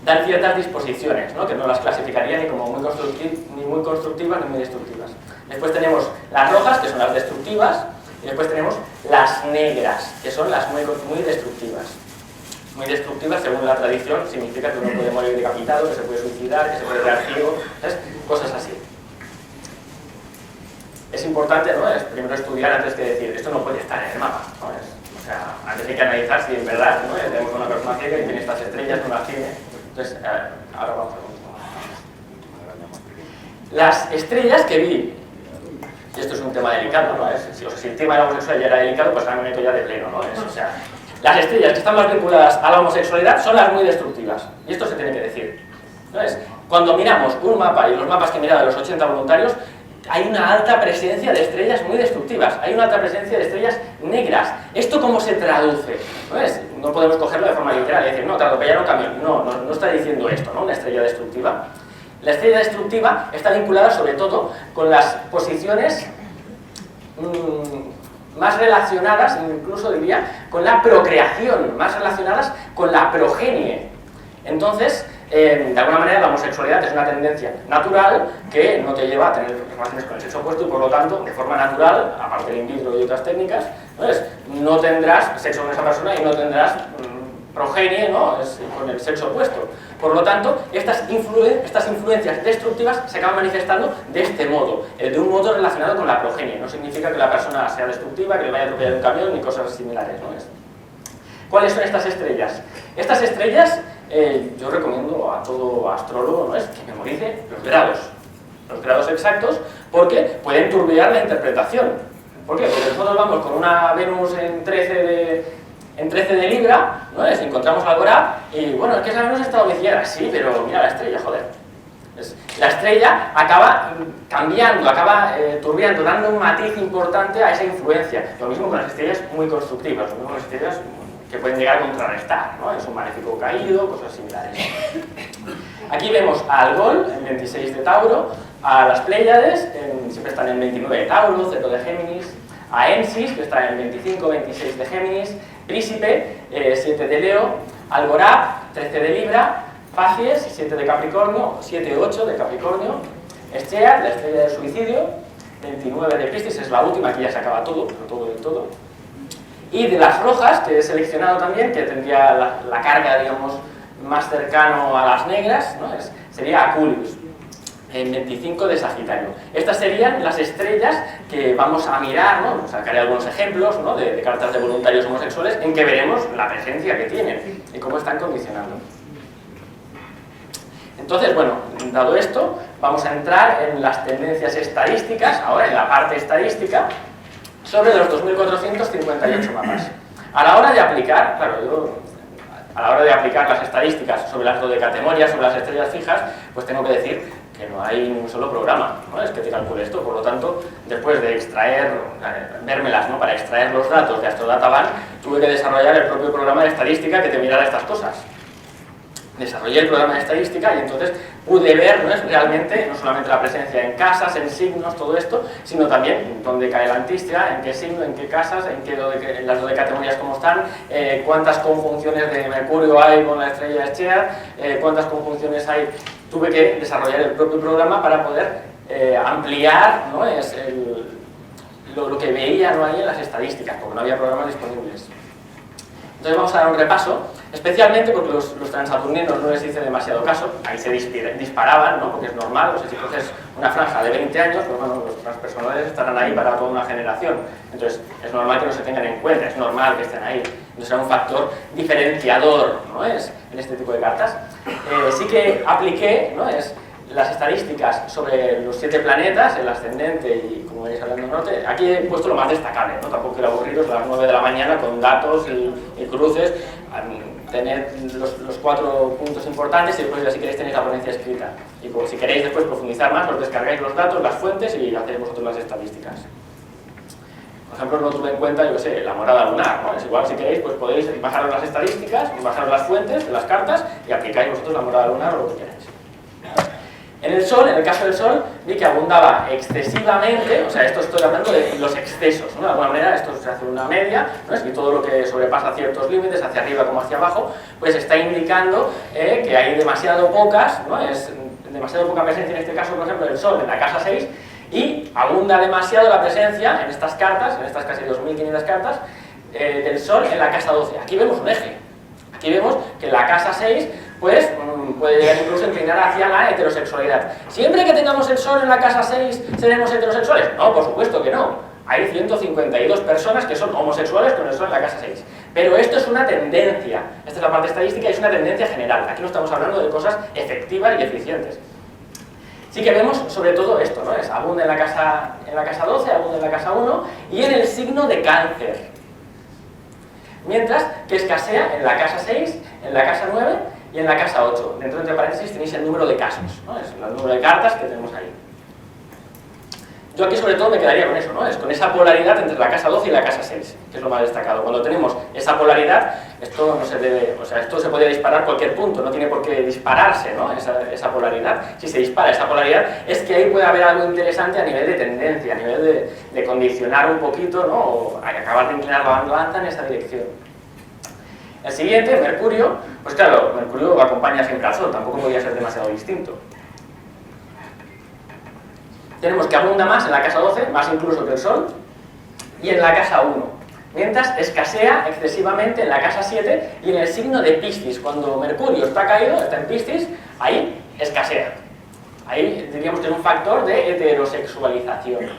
Dan ciertas disposiciones, ¿no? Que no las clasificaría ni como muy constructivas ni muy destructivas. Después tenemos las rojas, que son las destructivas, y después tenemos las negras, que son las muy destructivas. Muy destructivas, según la tradición, significa que uno puede morir decapitado, que se puede suicidar, que se puede quedar ciego, ¿sabes? Cosas así. Es importante, ¿no? Es primero estudiar antes que decir, esto no puede estar en el mapa, ¿no? O sea, antes hay que analizar si en verdad, ¿no? Tenemos una persona ciega y tiene estas estrellas, no las tiene. Entonces, ahora vamos a ver. Las estrellas que vi, y esto es un tema delicado, ¿no? Si el tema de la homosexualidad ya era delicado, pues ahora me meto ya de pleno, ¿no? O sea, las estrellas que están más vinculadas a la homosexualidad son las muy destructivas, y esto se tiene que decir. Entonces, cuando miramos un mapa, y los mapas que he mirado de los 80 voluntarios, hay una alta presencia de estrellas muy destructivas, hay una alta presencia de estrellas negras. ¿Esto cómo se traduce? No podemos cogerlo de forma literal y decir, no, te atropellar un camión. No está diciendo esto, ¿no? Una estrella destructiva. La estrella destructiva está vinculada sobre todo con las posiciones más relacionadas, incluso diría, con la procreación, más relacionadas con la progenie. Entonces, de alguna manera la homosexualidad es una tendencia natural que no te lleva a tener relaciones con el sexo opuesto y por lo tanto, de forma natural, aparte del in vitro y otras técnicas, no tendrás sexo con esa persona y no tendrás progenie, ¿no? Con el sexo opuesto. Por lo tanto, estas influencias destructivas se acaban manifestando de este modo, de un modo relacionado con la progenie. No significa que la persona sea destructiva, que le vaya a atropellar un camión ni cosas similares, ¿no? ¿Cuáles son estas estrellas? Estas estrellas, yo recomiendo a todo astrólogo, ¿no? Que memorice los grados exactos, porque pueden turbiar la interpretación. ¿Por qué? Porque nosotros vamos con una Venus en 13 de Libra, ¿no? Encontramos Alborá y bueno, es que esa Venus está domiciliada, sí, pero mira la estrella, joder. La estrella acaba cambiando, acaba turbiando, dando un matiz importante a esa influencia. Lo mismo con las estrellas muy constructivas, lo mismo con las estrellas que pueden llegar a contrarrestar, ¿no? Es un maléfico caído, cosas similares. Aquí vemos a Algol, en 26 de Tauro, a las Pléyades, siempre están en 29 de Tauro, 0 de Géminis, a Ensis, que está en 25-26 de Géminis, Príncipe, 7 de Leo, Alborá, 13 de Libra, Facies, 7 de Capricornio, 7-8 de Capricornio, Esteat, la estrella del suicidio, 29 de Piscis, es la última, aquí ya se acaba todo, pero todo del todo. Y de las rojas, que he seleccionado también, que tendría la carga, digamos, más cercano a las negras, ¿no? Sería Aquarius, en 25 de Sagitario. Estas serían las estrellas que vamos a mirar, ¿no? Sacaré algunos ejemplos, ¿no? de cartas de voluntarios homosexuales en que veremos la presencia que tienen y cómo están condicionando. Entonces, bueno, dado esto, vamos a entrar en las tendencias estadísticas, ahora en la parte estadística, sobre los 2.458 mapas. A la hora de aplicar, claro, a la hora de aplicar las estadísticas sobre las dodecatemorias, sobre las estrellas fijas, pues tengo que decir que no hay ni un solo programa, ¿no? Es que te calcule esto. Por lo tanto, después de vérmelas, ¿no? Para extraer los datos de Astrodatabank, tuve que desarrollar el propio programa de estadística que te mirara estas cosas. Desarrollé el programa de estadística y entonces pude ver, ¿no? Realmente no solamente la presencia en casas, en signos, todo esto, sino también dónde cae la antistia, en qué signo, en qué casas, en las dodecatemorias cómo están, cuántas conjunciones de Mercurio hay con la estrella Esteat, cuántas conjunciones hay. Tuve que desarrollar el propio programa para poder ampliar, ¿no? Lo que veía, ¿no? Ahí en las estadísticas, porque no había programas disponibles. Entonces vamos a dar un repaso, especialmente porque los transaturninos no les hice demasiado caso, ahí se disparaban, ¿no? Porque es normal, o sea, si coges una franja de 20 años, pues bueno, los transpersonales estarán ahí para toda una generación, entonces es normal que no se tengan en cuenta, es normal que estén ahí, entonces era un factor diferenciador, ¿no? En este tipo de cartas. Sí que apliqué, ¿no? Las estadísticas sobre los 7 planetas, el ascendente y, como veis, hablando norte. Aquí he puesto lo más destacable, ¿no? Tampoco quiero aburriros a las 9 de la mañana con datos y cruces. tener los 4 puntos importantes y después ya si queréis tenéis la ponencia escrita. Y pues, si queréis después profundizar más, os descargáis los datos, las fuentes y hacéis vosotros las estadísticas. Por ejemplo, no tuve en cuenta, yo sé, la morada lunar, ¿no? Es igual, si queréis, pues podéis bajaros las estadísticas, bajaros las fuentes de las cartas y aplicáis vosotros la morada lunar o lo que queráis. En el Sol, en el caso del Sol, vi que abundaba excesivamente, o sea, esto estoy hablando de los excesos, ¿no? De alguna manera esto se hace una media, ¿no? Es que todo lo que sobrepasa ciertos límites, hacia arriba como hacia abajo, pues está indicando que hay demasiado pocas, ¿no? Es demasiado poca presencia, en este caso, por ejemplo, del Sol en la casa 6, y abunda demasiado la presencia en estas cartas, en estas casi 2.500 cartas, del Sol en la casa 12. Aquí vemos un eje. Aquí vemos que la casa 6 pues, puede llegar incluso a inclinar hacia la heterosexualidad. ¿Siempre que tengamos el Sol en la casa 6 seremos heterosexuales? No, por supuesto que no. Hay 152 personas que son homosexuales con el Sol en la casa 6. Pero esto es una tendencia. Esta es la parte estadística y es una tendencia general. Aquí no estamos hablando de cosas efectivas y eficientes. Sí que vemos sobre todo esto, ¿no? Es abunda en la casa 12, abunda en la casa 1 y en el signo de Cáncer. Mientras que escasea en la casa 6, en la casa 9 y en la casa 8. Dentro, entre paréntesis, tenéis el número de casos, ¿no? Es el número de cartas que tenemos ahí. Yo aquí sobre todo me quedaría con eso, ¿no? Es con esa polaridad entre la casa 12 y la casa 6, que es lo más destacado. Cuando tenemos esa polaridad, esto no se debe, o sea, esto se podría disparar cualquier punto, no tiene por qué dispararse, ¿no? Esa polaridad. Si se dispara esa polaridad, es que ahí puede haber algo interesante a nivel de tendencia, a nivel de condicionar un poquito, ¿no? O acabar de inclinar la balanza en esa dirección. El siguiente, Mercurio, pues claro, Mercurio acompaña siempre al Sol, tampoco podría ser demasiado distinto. Tenemos que abunda más en la casa 12, más incluso que el Sol, y en la casa 1, mientras escasea excesivamente en la casa 7 y en el signo de Piscis. Cuando Mercurio está caído, está en Piscis, ahí escasea. Ahí diríamos que es un factor de heterosexualización.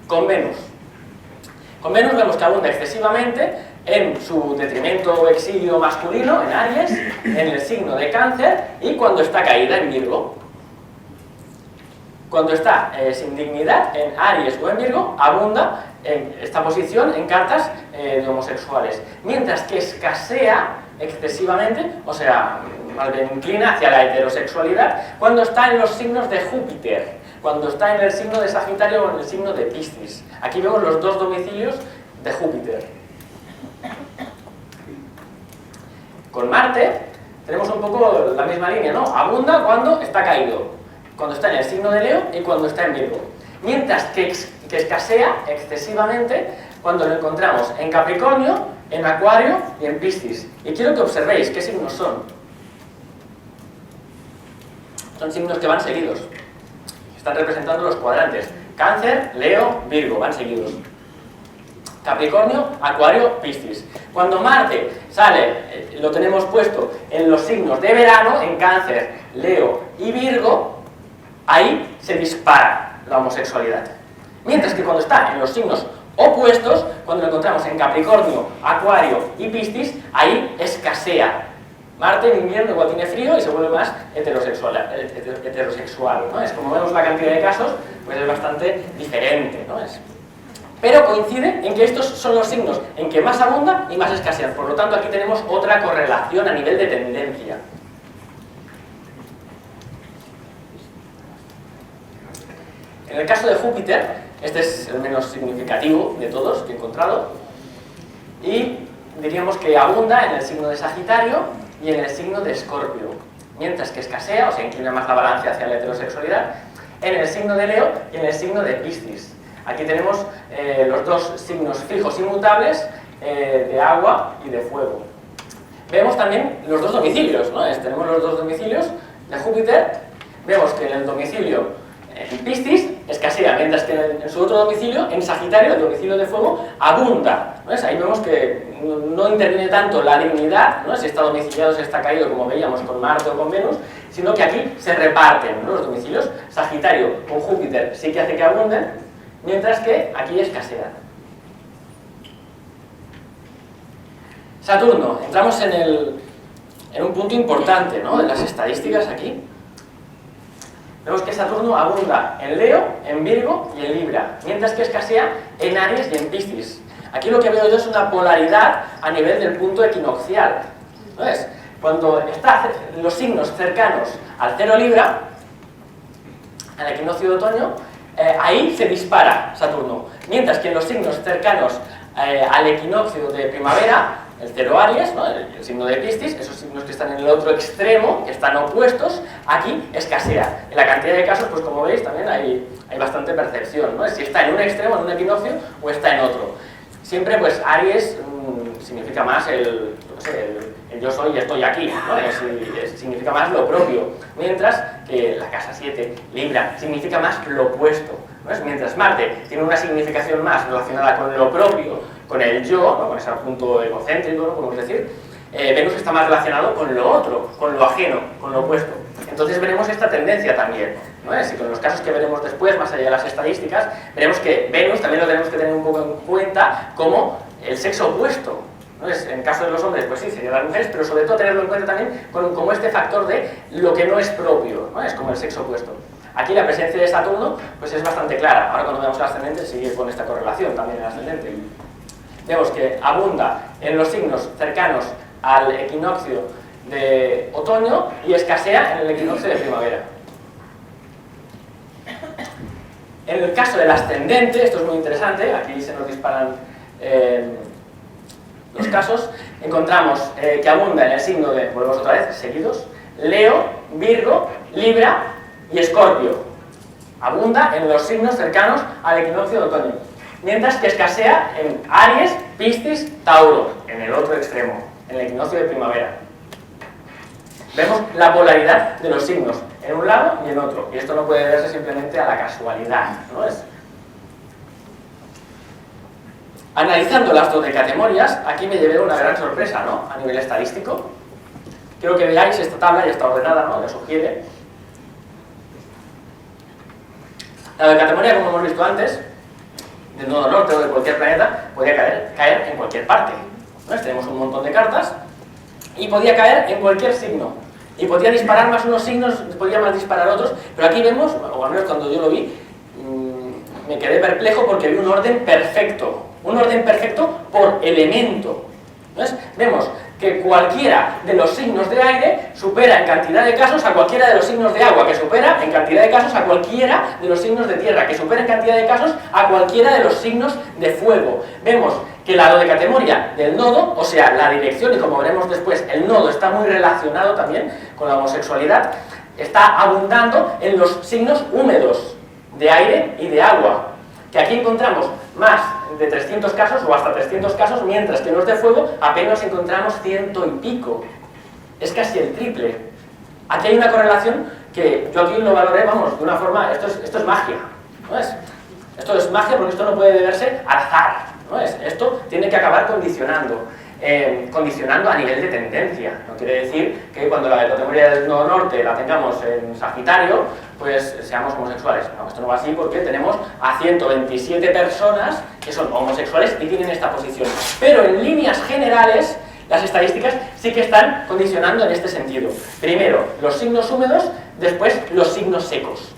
Con Venus. Con Venus vemos que abunda excesivamente en su detrimento o exilio masculino, en Aries, en el signo de Cáncer y cuando está caída en Virgo. Cuando está sin dignidad en Aries o en Virgo, abunda en esta posición en cartas de homosexuales. Mientras que escasea excesivamente, o sea, más bien inclina hacia la heterosexualidad, cuando está en los signos de Júpiter, cuando está en el signo de Sagitario o en el signo de Piscis. Aquí vemos los 2 domicilios de Júpiter. Con Marte tenemos un poco la misma línea, ¿no? Abunda cuando está caído, cuando está en el signo de Leo y cuando está en Virgo. Mientras que escasea excesivamente cuando lo encontramos en Capricornio, en Acuario y en Piscis. Y quiero que observéis qué signos son. Son signos que van seguidos. Están representando los cuadrantes. Cáncer, Leo, Virgo, van seguidos. Capricornio, Acuario, Piscis. Cuando Marte sale, lo tenemos puesto en los signos de verano, en Cáncer, Leo y Virgo, ahí se dispara la homosexualidad. Mientras que cuando está en los signos opuestos, cuando lo encontramos en Capricornio, Acuario y Piscis, ahí escasea. Marte en invierno igual tiene frío y se vuelve más heterosexual, ¿no? Es como vemos la cantidad de casos, pues es bastante diferente, ¿no? Pero coincide en que estos son los signos en que más abunda y más escasean. Por lo tanto, aquí tenemos otra correlación a nivel de tendencia. En el caso de Júpiter, este es el menos significativo de todos que he encontrado, y diríamos que abunda en el signo de Sagitario y en el signo de Escorpio, mientras que escasea, o se inclina más la balanza hacia la heterosexualidad, en el signo de Leo y en el signo de Piscis. Aquí tenemos los 2 signos fijos inmutables de agua y de fuego. Vemos también los 2 domicilios, ¿no? Tenemos los 2 domicilios de Júpiter. Vemos que en el domicilio en Piscis escasea, mientras que en su otro domicilio, en Sagitario, el domicilio de fuego, abunda, ¿no? Ahí vemos que no interviene tanto la dignidad, ¿no? Si está domiciliado, si está caído, como veíamos con Marte o con Venus, sino que aquí se reparten, ¿no? Los domicilios. Sagitario con Júpiter sí que hace que abunden, mientras que aquí escasea. Saturno, entramos en un punto importante, ¿no? De las estadísticas aquí. Vemos que Saturno abunda en Leo, en Virgo y en Libra, mientras que escasea en Aries y en Piscis. Aquí lo que veo yo es una polaridad a nivel del punto equinoccial. ¿Ves? Cuando están los signos cercanos al 0 Libra, al equinoccio de otoño, ahí se dispara Saturno. Mientras que en los signos cercanos al equinoccio de primavera, el 0 Aries, ¿no? el signo de Piscis, esos signos que están en el otro extremo, que están opuestos, aquí escasea. En la cantidad de casos, pues como veis, también hay bastante percepción, ¿no? Si está en un extremo, en un equinoccio, o está en otro. Siempre, pues, Aries significa más el yo soy y estoy aquí, ¿no? Significa más lo propio, mientras que la casa 7, Libra, significa más lo opuesto, ¿no? Mientras Marte tiene una significación más relacionada con lo propio, con el yo, ¿no? Con ese punto egocéntrico, ¿no? Podemos decir, Venus está más relacionado con lo otro, con lo ajeno, con lo opuesto. Entonces veremos esta tendencia también, ¿no? Así que con los casos que veremos después, más allá de las estadísticas, veremos que Venus también lo tenemos que tener un poco en cuenta como el sexo opuesto. ¿No? En el caso de los hombres, pues sí, serían las mujeres, pero sobre todo tenerlo en cuenta también como este factor de lo que no es propio, ¿no? Es como el sexo opuesto. Aquí la presencia de Saturno pues es bastante clara. Ahora cuando veamos el ascendente sigue con esta correlación también el ascendente. Vemos que abunda en los signos cercanos al equinoccio de otoño y escasea en el equinoccio de primavera. En el caso del ascendente, esto es muy interesante, aquí se nos disparan los casos, encontramos que abunda en el signo de, volvemos otra vez, seguidos, Leo, Virgo, Libra y Escorpio. Abunda en los signos cercanos al equinoccio de otoño. Mientras que escasea en Aries, Piscis, Tauro, en el otro extremo, en el equinoccio de primavera. Vemos la polaridad de los signos, en un lado y en otro. Y esto no puede verse simplemente a la casualidad, ¿no? Analizando las dodecatemorias, aquí me llevé una gran sorpresa, ¿no? A nivel estadístico. Quiero que veáis esta tabla, ya está ordenada, ¿no? Le sugiere. La dodecatemoria, como hemos visto antes, del nodo norte o de cualquier planeta, podía caer en cualquier parte. ¿No? Tenemos un montón de cartas y podía caer en cualquier signo. Y podía disparar más unos signos, podía más disparar otros, pero aquí vemos, o al menos cuando yo lo vi, me quedé perplejo porque vi un orden perfecto. Un orden perfecto por elemento. ¿Ves? Vemos que cualquiera de los signos de aire supera en cantidad de casos a cualquiera de los signos de agua, que supera en cantidad de casos a cualquiera de los signos de tierra, que supera en cantidad de casos a cualquiera de los signos de fuego. Vemos que la dodecatemoria del nodo, o sea, la dirección, y como veremos después, el nodo está muy relacionado también con la homosexualidad, está abundando en los signos húmedos de aire y de agua, que aquí encontramos más de 300 casos o hasta 300 casos, mientras que en los de fuego apenas encontramos 100 y pico. Es casi el triple. Aquí hay una correlación que yo aquí lo valoré, vamos, de una forma, esto es magia, ¿no es? Esto es magia porque esto no puede deberse al azar, ¿no es? Esto tiene que acabar condicionando a nivel de tendencia. No quiere decir que cuando la dodecatemoria del nodo norte la tengamos en Sagitario, pues seamos homosexuales. No, esto no va así porque tenemos a 127 personas que son homosexuales y tienen esta posición. Pero en líneas generales, las estadísticas sí que están condicionando en este sentido. Primero, los signos húmedos, después los signos secos.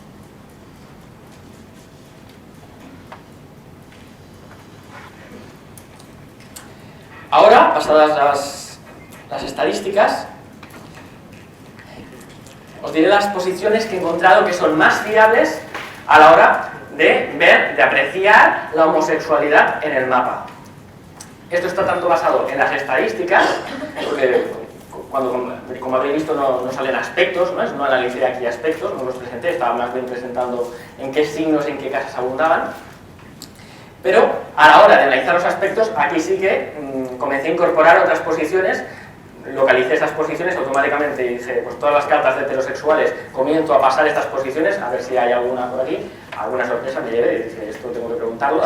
Ahora, pasadas las estadísticas, os diré las posiciones que he encontrado que son más fiables a la hora de ver, de apreciar la homosexualidad en el mapa. Esto está tanto basado en las estadísticas, porque como habréis visto no salen aspectos, no analicé aquí aspectos, no los presenté, estaba más bien presentando en qué signos, en qué casas abundaban. Pero a la hora de analizar los aspectos, aquí sí que comencé a incorporar otras posiciones, localicé estas posiciones automáticamente y dije, pues todas las cartas de heterosexuales comienzo a pasar estas posiciones, a ver si hay alguna por aquí, alguna sorpresa me llevé y dije, esto tengo que preguntarlo,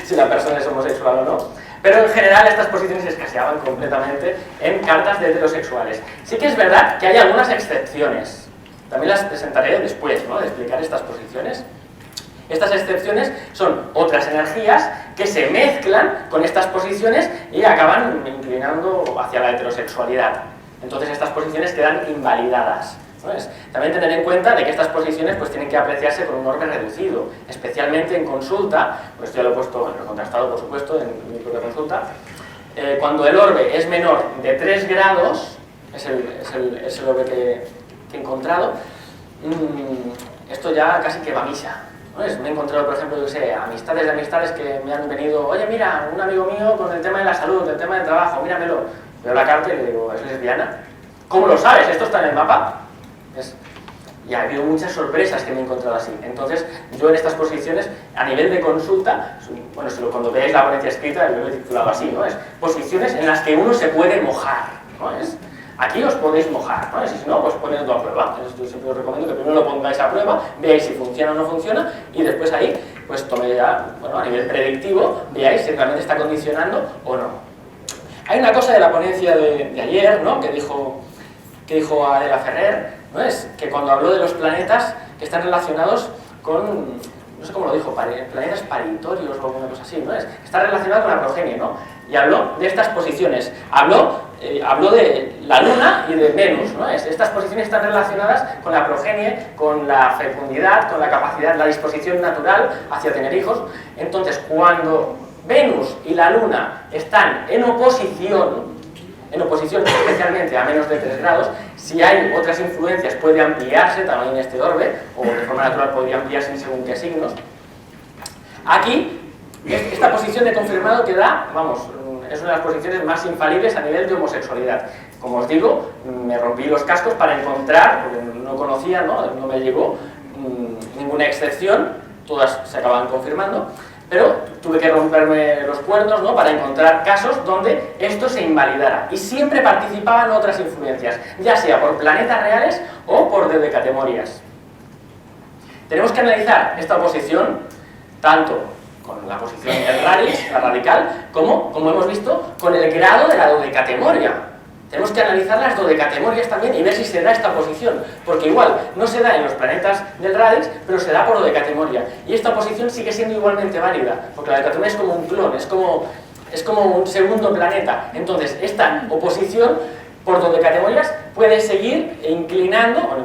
si la persona es homosexual o no. Pero en general estas posiciones escaseaban completamente en cartas de heterosexuales. Sí que es verdad que hay algunas excepciones, también las presentaré después, ¿no?, de explicar estas posiciones. Estas excepciones son otras energías que se mezclan con estas posiciones y acaban inclinando hacia la heterosexualidad. Entonces estas posiciones quedan invalidadas, ¿Sabes? También tener en cuenta de que estas posiciones pues tienen que apreciarse con un orbe reducido, especialmente en consulta, pues ya lo he puesto, lo he contrastado por supuesto en mi propia consulta, cuando el orbe es menor de 3 grados, es el orbe que he encontrado, esto ya casi que va a misa. Me he encontrado, por ejemplo, yo sé, amistades de amistades que me han venido, oye, mira, un amigo mío con el tema de la salud, el tema del trabajo, míramelo. Veo la carta y le digo, ¿es lesbiana? ¿Cómo lo sabes? ¿Esto está en el mapa? Y ha habido muchas sorpresas que me he encontrado así. Entonces, yo en estas posiciones, a nivel de consulta, bueno, cuando veáis la ponencia escrita, yo lo he titulado así, ¿no? Es posiciones en las que uno se puede mojar, ¿no? Aquí os podéis mojar, ¿no? Y si no, pues ponedlo a prueba. Entonces, yo siempre os recomiendo que primero lo pongáis a prueba, veáis si funciona o no funciona, y después ahí, pues toméis ya, bueno, a nivel predictivo, veáis si realmente está condicionando o no. Hay una cosa de la ponencia de ayer, ¿no? que dijo Adela Ferrer, ¿no? Es que cuando habló de los planetas que están relacionados con, no sé cómo lo dijo, planetas paritorios o alguna cosa así, ¿no? Está relacionado con la progenie, ¿no? Y habló de estas posiciones, habló de la Luna y de Venus, ¿no? Estas posiciones están relacionadas con la progenie, con la fecundidad, con la capacidad, la disposición natural hacia tener hijos. Entonces, cuando Venus y la Luna están en oposición especialmente a menos de 3 grados, si hay otras influencias puede ampliarse también este orbe, o de forma natural podría ampliarse en según qué signos. Aquí, esta posición de confirmado que da, vamos, es una de las posiciones más infalibles a nivel de homosexualidad. Como os digo, me rompí los cascos para encontrar, porque no conocía, no me llegó ninguna excepción, todas se acaban confirmando, pero tuve que romperme los cuernos, ¿no? Para encontrar casos donde esto se invalidara. Y siempre participaban otras influencias, ya sea por planetas reales o por dodecatemorias. Tenemos que analizar esta oposición tanto con la posición del radix, la radical, como hemos visto, con el grado de la dodecatemoria. Tenemos que analizar las dodecatemorias también y ver si se da esta posición, porque igual no se da en los planetas del radix, pero se da por dodecatemoria. Y esta oposición sigue siendo igualmente válida, porque la dodecatemoria es como un clon, es como un segundo planeta. Entonces, esta oposición por dodecatemorias puede seguir inclinando,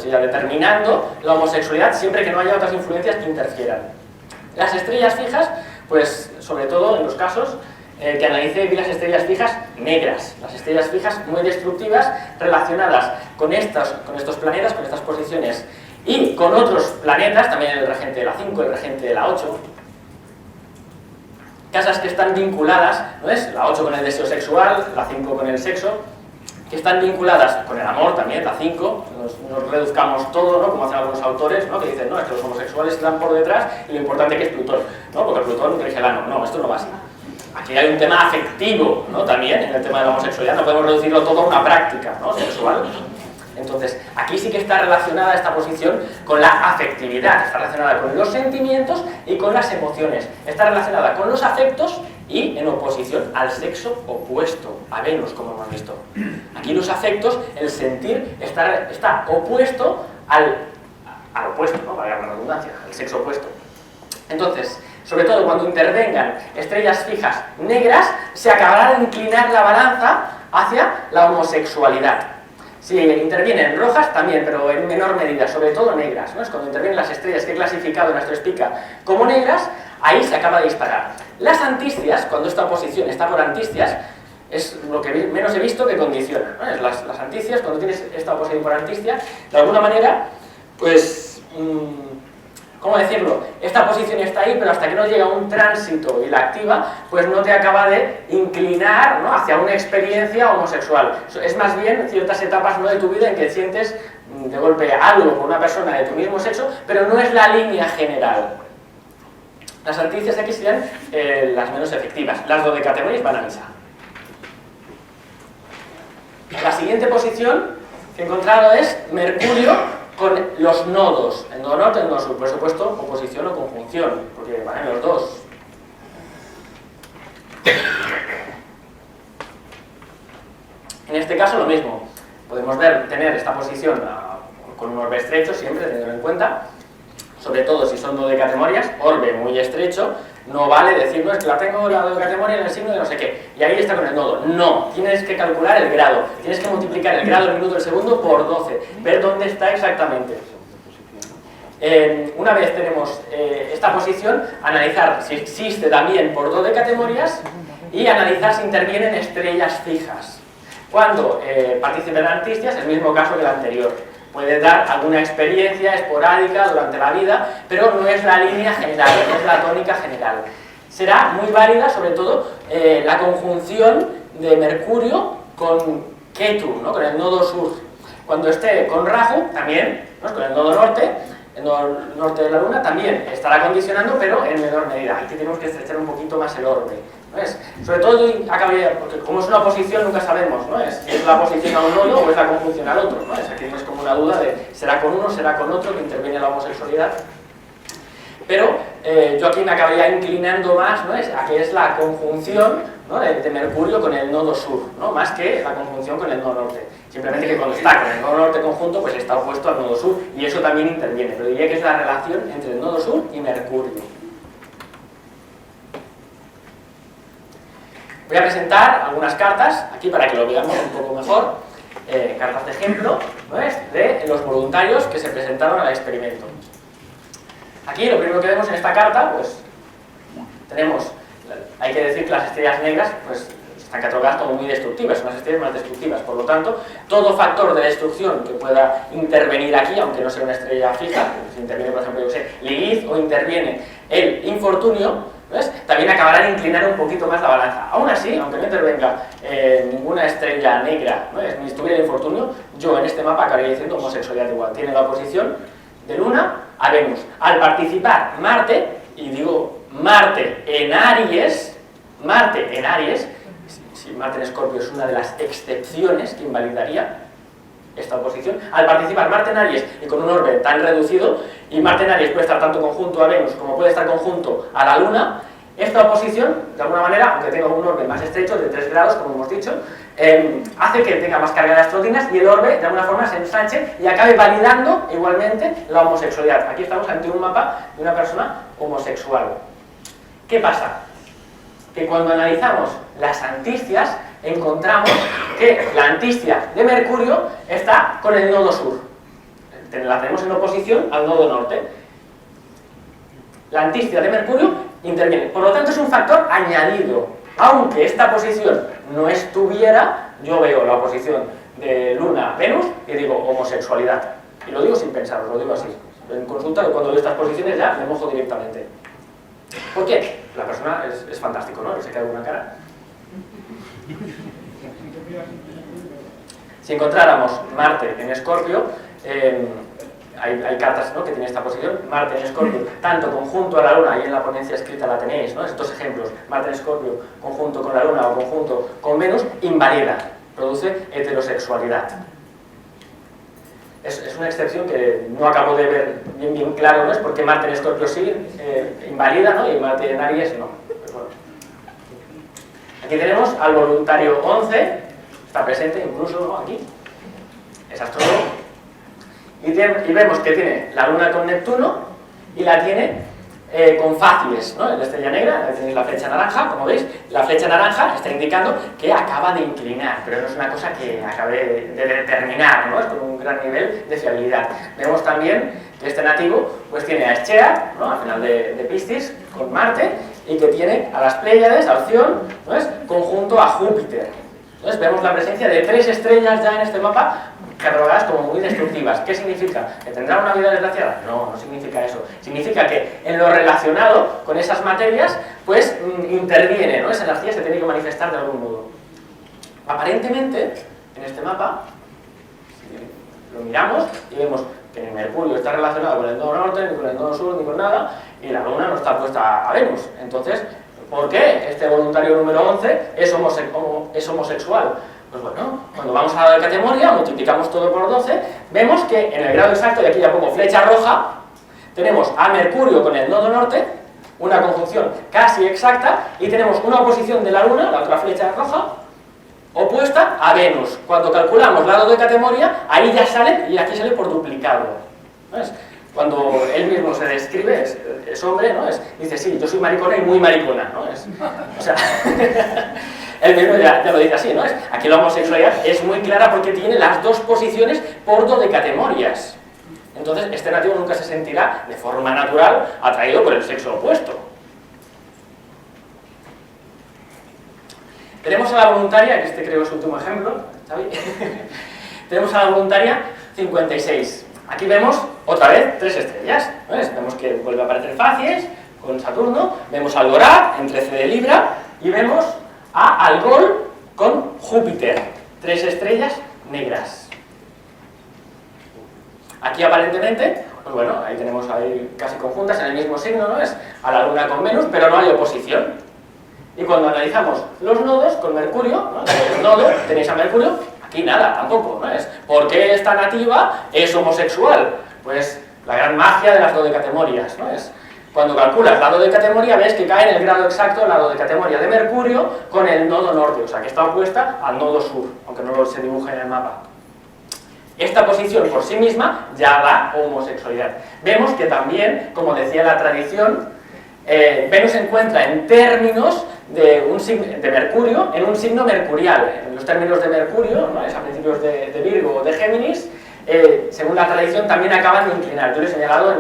determinando la homosexualidad siempre que no haya otras influencias que interfieran. Las estrellas fijas, pues sobre todo en los casos que analicé, vi las estrellas fijas negras, las estrellas fijas muy destructivas relacionadas con estos planetas, con estas posiciones y con otros planetas, también el regente de la 5, el regente de la 8, casas que están vinculadas, ¿no es? La 8 con el deseo sexual, la 5 con el sexo, que están vinculadas con el amor también, la 5, nos reduzcamos todo, ¿no? Como hacen algunos autores, ¿no? Que dicen, no, es que los homosexuales están por detrás y lo importante que es Plutón, ¿no? Porque Plutón rige el ano, no, esto no va así. Aquí hay un tema afectivo, ¿no? También en el tema de la homosexualidad, no podemos reducirlo todo a una práctica, ¿no? Sexual. Entonces, aquí sí que está relacionada esta posición con la afectividad, está relacionada con los sentimientos y con las emociones, está relacionada con los afectos y en oposición al sexo opuesto, a Venus, como hemos visto. Aquí los afectos, el sentir, está opuesto al opuesto, ¿no? Valga la redundancia, al sexo opuesto. Entonces, sobre todo cuando intervengan estrellas fijas negras, se acabará de inclinar la balanza hacia la homosexualidad. Si intervienen rojas también, pero en menor medida, sobre todo negras, ¿no? Es cuando intervienen las estrellas que he clasificado en Astroespica como negras, ahí se acaba de disparar. Las antistias, cuando esta oposición está por antistias, es lo que menos he visto que condiciona, ¿no? Las antistias, cuando tienes esta oposición por antistia, de alguna manera, pues ¿cómo decirlo? Esta posición está ahí, pero hasta que no llega un tránsito y la activa, pues no te acaba de inclinar, ¿no? Hacia una experiencia homosexual. Es más bien ciertas etapas, ¿no? De tu vida en que sientes de golpe algo con una persona de tu mismo sexo, pero no es la línea general. Las antistias aquí serían las menos efectivas. Las dodecatemorias van a misa. La siguiente posición que he encontrado es Mercurio con los nodos, el nodo norte, el nodo sur, por supuesto, oposición o conjunción, porque van en los dos. En este caso lo mismo, podemos tener esta posición con un orbe estrecho, siempre teniendo en cuenta, sobre todo si son dodecatemorias, orbe muy estrecho, No vale decir, no, es que la tengo la dodecatemoria en el signo de no sé qué, y ahí está con el nodo. No, tienes que calcular el grado, tienes que multiplicar el grado, el minuto, el segundo por 12, ver dónde está exactamente. Una vez tenemos esta posición, analizar si existe también por dodecatemorias y analizar si intervienen estrellas fijas. Cuando participen en antistias, el mismo caso que el anterior. Puede dar alguna experiencia esporádica durante la vida, pero no es la línea general, no es la tónica general. Será muy válida, sobre todo, la conjunción de Mercurio con Ketu, ¿no? Con el nodo sur. Cuando esté con Rahu, también, ¿no? Con el nodo norte, el nodo norte de la Luna, también estará condicionando, pero en menor medida. Aquí tenemos que estrechar un poquito más el orbe. ¿No es? Sobre todo, porque como es una oposición nunca sabemos, ¿no? Si es la oposición a un nodo o es la conjunción al otro, ¿no? Aquí es como una duda de será con uno, será con otro, que interviene la homosexualidad. Pero yo aquí me acabaría inclinando más, ¿no? A que es la conjunción, ¿no? de Mercurio con el nodo sur, ¿no? Más que la conjunción con el nodo norte. Simplemente que cuando está con el nodo norte conjunto, pues está opuesto al nodo sur, y eso también interviene, pero diría que es la relación entre el nodo sur y Mercurio. Voy a presentar algunas cartas, aquí para que lo veamos un poco mejor, cartas de ejemplo, ¿no es? De los voluntarios que se presentaron al experimento. Aquí lo primero que vemos en esta carta, pues tenemos, hay que decir que las estrellas negras pues están catalogadas como muy destructivas, son las estrellas más destructivas, por lo tanto, todo factor de destrucción que pueda intervenir aquí, aunque no sea una estrella fija, si interviene por ejemplo, yo sé, Lilith o interviene el infortunio, ¿ves? También acabará de inclinar un poquito más la balanza. Aún así, aunque no intervenga ninguna estrella negra, ¿no? Ni estuviera el infortunio, yo en este mapa acabaría diciendo homosexualidad igual. Tiene la oposición de Luna a Venus. Al participar Marte, y digo Marte en Aries, si Marte en Escorpio es una de las excepciones que invalidaría esta oposición, al participar Marte en Aries y con un orbe tan reducido, y Marte en Aries puede estar tanto conjunto a Venus como puede estar conjunto a la Luna, esta oposición, de alguna manera, aunque tenga un orbe más estrecho, de 3 grados, como hemos dicho, hace que tenga más carga de astrodinas y el orbe, de alguna forma, se ensanche y acabe validando igualmente la homosexualidad. Aquí estamos ante un mapa de una persona homosexual. ¿Qué pasa? Que cuando analizamos las antistias, encontramos que la antistia de Mercurio está con el nodo sur. La tenemos en oposición al nodo norte. La antistia de Mercurio interviene. Por lo tanto, es un factor añadido. Aunque esta posición no estuviera, yo veo la oposición de Luna-Venus y digo homosexualidad. Y lo digo sin pensar, lo digo así. En consulta, cuando veo estas posiciones ya me mojo directamente. ¿Por qué? La persona es fantástico, ¿no? Se queda con una cara. Si encontráramos Marte en Escorpio, hay cartas, ¿no? que tienen esta posición, Marte en Escorpio, tanto conjunto a la Luna, y en la ponencia escrita la tenéis, ¿no? Estos ejemplos, Marte en Escorpio, conjunto con la Luna o conjunto con Venus, invalida, produce heterosexualidad. Es una excepción que no acabo de ver bien claro, ¿no? Es porque Marte en Escorpio sí invalida, ¿no? Y Marte en Aries no. Pues bueno. Aquí tenemos al voluntario 11, está presente incluso, ¿no? Aquí, es astrólogo, y vemos que tiene la Luna con Neptuno y la tiene con fáciles, ¿no? En la estrella negra tenéis la flecha naranja, como veis, la flecha naranja está indicando que acaba de inclinar, pero no es una cosa que acabe de determinar, ¿no? Es con un gran nivel de fiabilidad. Vemos también que este nativo pues tiene a Eschea, ¿no? Al final de Piscis, con Marte, y que tiene a las Pléyades, a Opción, ¿no? Es conjunto a Júpiter. Entonces vemos la presencia de 3 estrellas ya en este mapa, catalogadas como muy destructivas. ¿Qué significa? ¿Que tendrá una vida desgraciada? No, no significa eso. Significa que en lo relacionado con esas materias, pues interviene, ¿no? Esa energía se tiene que manifestar de algún modo. Aparentemente, en este mapa, lo miramos y vemos que Mercurio está relacionado con el nodo norte, ni con el nodo sur, ni con nada, y la Luna no está puesta a Venus. Entonces, ¿por qué este voluntario número 11 es homosexual? Pues bueno, cuando vamos a la categoría, multiplicamos todo por 12, vemos que en el grado exacto, y aquí ya pongo flecha roja, tenemos a Mercurio con el nodo norte, una conjunción casi exacta, y tenemos una oposición de la Luna, la otra flecha roja, opuesta a Venus. Cuando calculamos la dodecatemoria, ahí ya sale, y aquí sale por duplicado. ¿Ves? cuando él mismo se describe, es hombre, ¿no? Dice, sí, yo soy maricona y muy maricona, ¿no? O sea, él mismo ya lo dice así, ¿no? Aquí la homosexualidad es muy clara porque tiene las dos posiciones por dodecatemorias. Entonces, este nativo nunca se sentirá de forma natural atraído por el sexo opuesto. Tenemos a la voluntaria, que este creo es su último ejemplo, ¿sabéis? Tenemos a la voluntaria 56. Aquí vemos otra vez 3 estrellas. ¿Ves? Vemos que vuelve a aparecer Facies con Saturno, vemos a Alborán en 13 de Libra y vemos a Algol con Júpiter. 3 estrellas negras. Aquí aparentemente, pues bueno, ahí tenemos ahí casi conjuntas en el mismo signo, ¿no? Es a la Luna con Venus, pero no hay oposición. Y cuando analizamos los nodos con Mercurio, ¿no? El nodo, tenéis a Mercurio, aquí nada, tampoco, ¿no? ¿Por qué esta nativa es homosexual? Pues la gran magia de las dodecatemorias, ¿no? Cuando calculas la dodecatemoria ves que cae en el grado exacto de la dodecatemoria de Mercurio con el nodo norte, o sea que está opuesta al nodo sur, aunque no se dibuje en el mapa. Esta posición por sí misma ya da homosexualidad. Vemos que también, como decía la tradición, Venus se encuentra en términos de Mercurio en un signo mercurial. En los términos de Mercurio, ¿no? Es a principios de Virgo o de Géminis, según la tradición también acaban de inclinar. Yo lo he señalado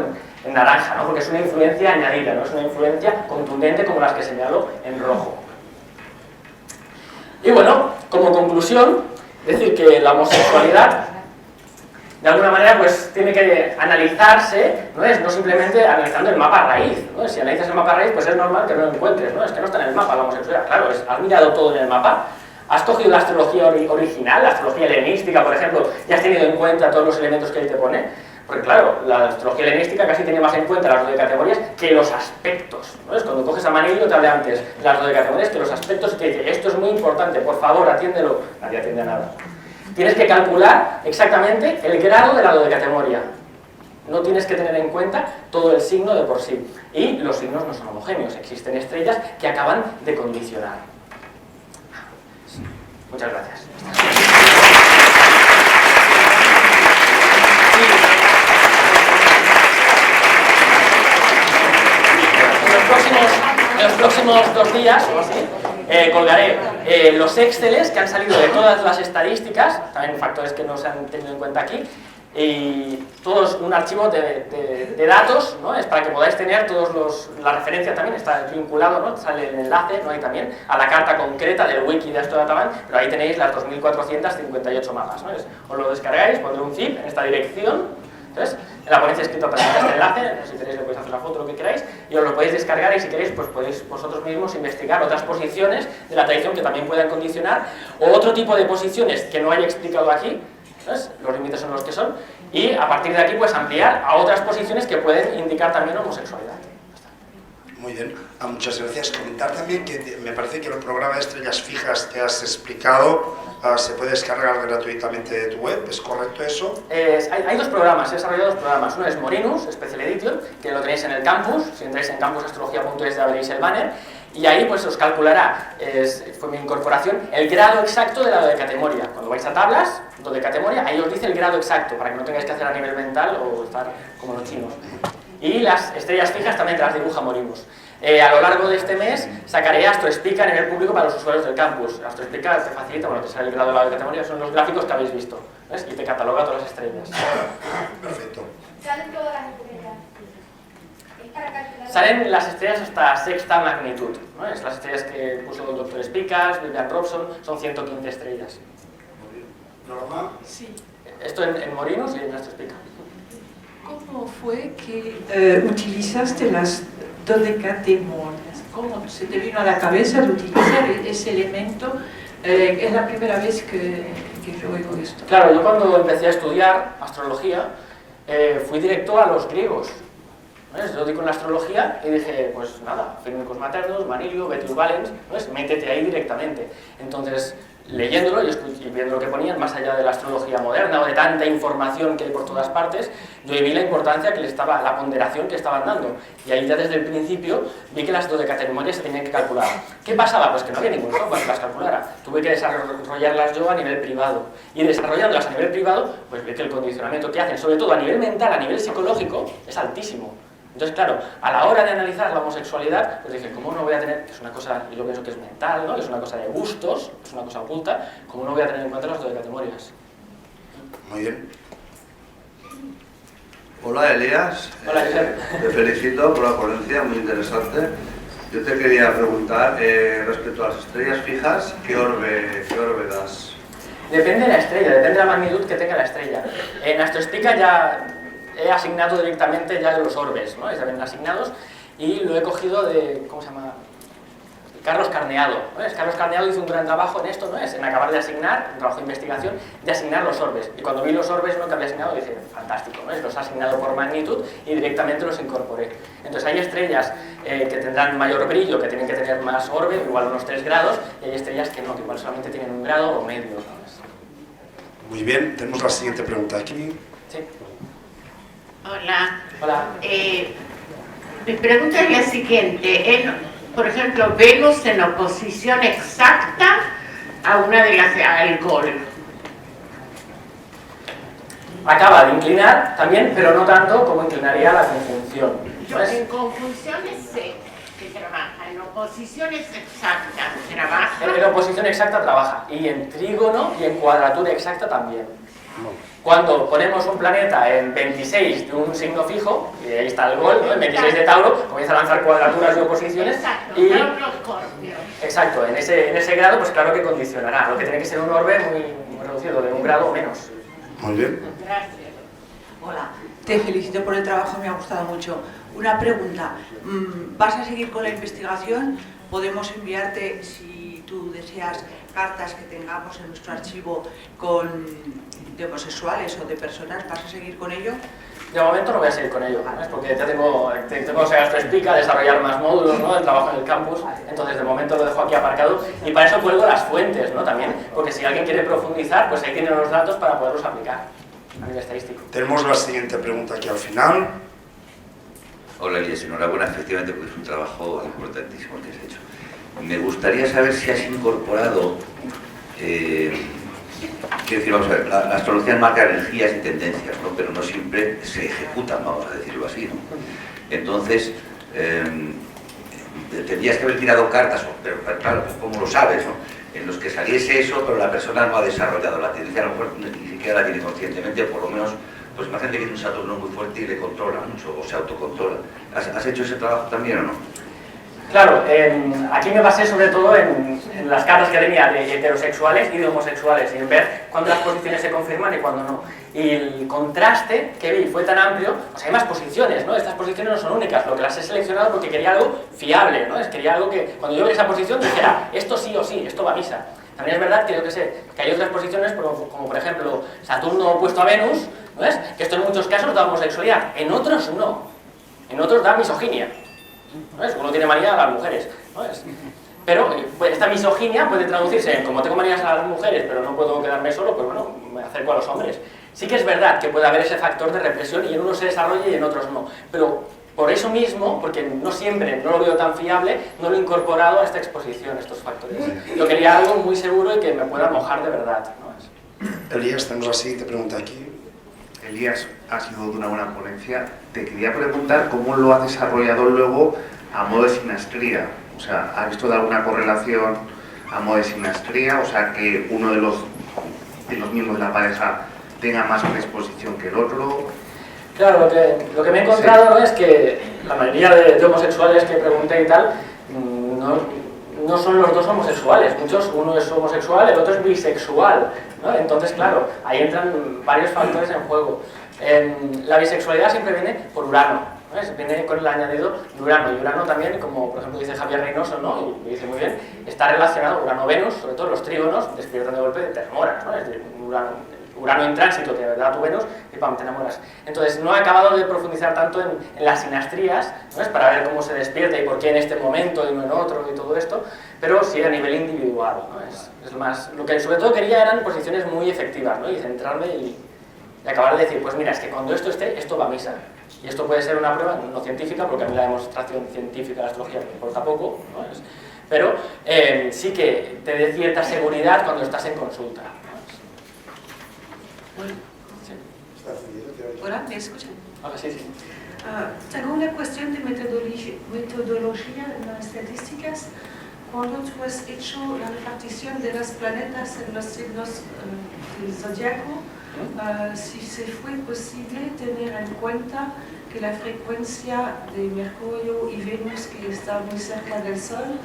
en naranja, ¿no? Porque es una influencia añadida, no es una influencia contundente como las que señalo en rojo. Y bueno, como conclusión, decir que la homosexualidad de alguna manera pues tiene que analizarse, no simplemente analizando el mapa raíz, ¿no? Si analizas el mapa raíz pues es normal que no lo encuentres, ¿no? Es que no está en el mapa la homosexualidad, claro, has mirado todo en el mapa, has cogido la astrología original, la astrología helenística, por ejemplo, y has tenido en cuenta todos los elementos que ahí te pone, porque claro, la astrología helenística casi tiene más en cuenta las dodecatemorías que los aspectos, ¿no? Es cuando coges a Manilio, te hablé antes, las dodecatemorías que los aspectos, y te dice, esto es muy importante, por favor, atiéndelo, nadie atiende a nada. Tienes que calcular exactamente el grado de la dodecatemoria. No tienes que tener en cuenta todo el signo de por sí. Y los signos no son homogéneos, existen estrellas que acaban de condicionar. Muchas gracias. En los próximos 2 días o así, colgaré los exceles que han salido de todas las estadísticas, también factores que no se han tenido en cuenta aquí, y todos un archivo de datos, ¿no? Es para que podáis tener la referencia también, está vinculado, ¿no? Sale el enlace, ¿no? Ahí también, a la carta concreta del wiki de AstroDataBank, pero ahí tenéis las 2458 mapas, ¿no? Os lo descargáis, pondré un zip en esta dirección. Entonces, en la ponencia escrita también está este enlace, si queréis le podéis hacer la foto, lo que queráis, y os lo podéis descargar y si queréis pues podéis vosotros mismos investigar otras posiciones de la tradición que también puedan condicionar, o otro tipo de posiciones que no haya explicado aquí, ¿sabes? Los límites son los que son, y a partir de aquí pues ampliar a otras posiciones que pueden indicar también homosexualidad. Muy bien, muchas gracias. Comentar también que me parece que el programa de estrellas fijas que has explicado se puede descargar gratuitamente de tu web, ¿es correcto eso? Hay 2 programas, he desarrollado 2 programas. Uno es Morinus, Special Edition, que lo tenéis en el campus, si entráis en campusastrologia.es ya veréis el banner, y ahí pues os calculará, fue mi incorporación, el grado exacto de la dodecatemoria. Cuando vais a tablas, dodecatemoria, ahí os dice el grado exacto, para que no tengáis que hacer a nivel mental o estar como los chinos. Y las estrellas fijas también te las dibuja Morinus. A lo largo de este mes sacaré AstroSpeaker a nivel público para los usuarios del campus. AstroSpeaker te facilita, bueno, te sale el grado de la categoría, son los gráficos que habéis visto, ¿ves? Y te cataloga todas las estrellas. Perfecto. ¿Salen todas las estrellas? ¿Es para calcular? Salen las estrellas hasta sexta magnitud, ¿no? Es las estrellas que puso el Dr. Spikas, Vivian Robson, son 115 estrellas. ¿Norma? Sí. Esto en Morinus y en AstroSpeaker. ¿Cómo fue que utilizaste las dodecatemorias? ¿Cómo se te vino a la cabeza de utilizar ese elemento? Es la primera vez que yo oigo esto. Claro, yo cuando empecé a estudiar astrología fui directo a los griegos. ¿Ves? Yo di con la astrología y dije, pues nada, Firmicus Maternus, Manilio, Vettius Valens, ¿ves? Métete ahí directamente. Entonces, leyéndolo y viendo lo que ponían, más allá de la astrología moderna o de tanta información que hay por todas partes, yo vi la importancia que la ponderación que estaban dando. Y ahí ya desde el principio vi que las dodecatemorias se tenían que calcular. ¿Qué pasaba? Pues que no había ningún software que las calculara. Tuve que desarrollarlas yo a nivel privado. Y desarrollándolas a nivel privado, pues vi que el condicionamiento que hacen, sobre todo a nivel mental, a nivel psicológico, es altísimo. Entonces, claro, a la hora de analizar la homosexualidad, pues dije, ¿cómo no voy a tener, que es una cosa, yo pienso que es mental, ¿no? Que es una cosa de gustos, es una cosa oculta, ¿cómo no voy a tener en cuenta las dodecatemorias? Muy bien. Hola Elías, Hola, Josep. te felicito por la ponencia, muy interesante. Yo te quería preguntar, respecto a las estrellas fijas, ¿qué orbe das? Depende de la estrella, depende de la magnitud que tenga la estrella. En Astrospica ya he asignado directamente ya los orbes, ¿no? Ya vienen asignados y lo he cogido de, ¿cómo se llama? Carlos Carneado, ¿no? Carlos Carneado hizo un gran trabajo en esto, ¿no? En acabar de asignar, un trabajo de investigación, de asignar los orbes. Y cuando vi los orbes, lo que había asignado, dije, fantástico, ¿no? Los ha asignado por magnitud y directamente los incorporé. Entonces hay estrellas que tendrán mayor brillo, que tienen que tener más orbe, igual unos 3 grados, y hay estrellas que no, que igual solamente tienen 1 grado o medio, ¿no? Muy bien, tenemos la siguiente pregunta aquí. Sí. Hola. Hola. Mi pregunta es la siguiente. Por ejemplo, Venus en oposición exacta a una de las al Gol. Acaba de inclinar también, pero no tanto como inclinaría la conjunción. En conjunciones sé que trabaja, en oposiciones exactas trabaja. En oposición exacta trabaja, y en trígono y en cuadratura exacta también. Cuando ponemos un planeta en 26 de un signo fijo, y ahí está el Gol, ¿no? En 26 de Tauro, comienza a lanzar cuadraturas y oposiciones. Exacto, y, Tauro-Escorpio. exacto, en ese grado, pues claro que condicionará. Lo que tiene que ser un orbe muy reducido, de 1 grado o menos. Muy bien. Gracias. Hola, te felicito por el trabajo, me ha gustado mucho. Una pregunta, ¿vas a seguir con la investigación? ¿Podemos enviarte, si tú deseas, cartas que tengamos en nuestro archivo de homosexuales o de personas? ¿Vas a seguir con ello? De momento no voy a seguir con ello, ¿no? Porque ya tengo que sacar Astrospica, desarrollar más módulos, ¿no? El trabajo en el campus, entonces de momento lo dejo aquí aparcado y para eso cuelgo las fuentes, ¿no? También, porque si alguien quiere profundizar, pues ahí tienen los datos para poderlos aplicar a nivel estadístico. Tenemos la siguiente pregunta aquí al final. Hola Elías, enhorabuena, efectivamente, porque es un trabajo importantísimo que has hecho. Me gustaría saber si has incorporado, quiero decir, vamos a ver, la astrología marca energías y tendencias, ¿no? Pero no siempre se ejecutan, vamos a decirlo así, ¿no? Entonces, tendrías que haber tirado cartas, pero claro, pues, ¿cómo lo sabes, no? En los que saliese eso, pero la persona no ha desarrollado la tendencia, a lo mejor ni siquiera la tiene conscientemente, o por lo menos, pues imagínate que tiene un Saturno muy fuerte y le controla mucho, o se autocontrola. ¿Has hecho ese trabajo también o no? Claro, aquí me basé sobre todo en las cartas que tenía de heterosexuales y de homosexuales, y en ver cuándo las posiciones se confirman y cuándo no. Y el contraste que vi fue tan amplio, o sea, hay más posiciones, ¿no? Estas posiciones no son únicas, lo que las he seleccionado porque quería algo fiable, ¿no? Quería algo que cuando yo vi esa posición dijera, esto sí o sí, esto va a misa. También es verdad que yo que sé, que hay otras posiciones, como por ejemplo Saturno opuesto a Venus, ¿no es? Que esto en muchos casos da homosexualidad, en otros no, en otros da misoginia. ¿No es? Uno tiene manía a las mujeres, ¿no es? Pero esta misoginia puede traducirse en como tengo manías a las mujeres pero no puedo quedarme solo, pues bueno, me acerco a los hombres. Sí que es verdad que puede haber ese factor de represión y en unos se desarrolla y en otros no, pero por eso mismo, porque no siempre, no lo veo tan fiable, no lo he incorporado a esta exposición, estos factores. Yo quería algo muy seguro y que me pueda mojar de verdad, ¿no es? Elías, tenemos la siguiente pregunta aquí. Elías, ha sido de una buena ponencia. Te quería preguntar cómo lo has desarrollado luego a modo de sinastría. O sea, ¿has visto de alguna correlación a modo de sinastría? O sea, que uno de los miembros de la pareja tenga más predisposición que el otro. Claro, lo que me he encontrado, ¿no? Es que la mayoría de homosexuales que pregunté y tal, no son los dos homosexuales. Muchos, uno es homosexual, el otro es bisexual, ¿no? Entonces, claro, ahí entran varios factores en juego. La bisexualidad siempre viene por Urano, ¿no? Viene con el añadido de Urano, y Urano también, como por ejemplo dice Javier Reynoso, ¿no? Y lo dice muy bien, está relacionado Urano-Venus, sobre todo los trígonos, despiertan de golpe, te enamoras, ¿no? Es decir, Urano, Urano en tránsito te da tu Venus y pam, te enamoras. Entonces no he acabado de profundizar tanto en las sinastrías, ¿no? Es para ver cómo se despierta y por qué en este momento y no en otro y todo esto, pero sí a nivel individual, ¿no? Es más, lo que sobre todo quería eran posiciones muy efectivas, ¿no? Y centrarme y acabar de decir, pues mira, es que cuando esto esté, esto va a misa. Y esto puede ser una prueba no científica, porque a mí la demostración científica de la astrología me importa poco, ¿no? Pero sí que te dé cierta seguridad cuando estás en consulta. Hola, ¿me escuchan? Ahora sí, sí. Tengo una cuestión de metodología en las estadísticas. Cuando tú has hecho la repartición de los planetas en los signos del zodiaco, si se fue posible tener en cuenta que la frecuencia de Mercurio y Venus, que está muy cerca del Sol,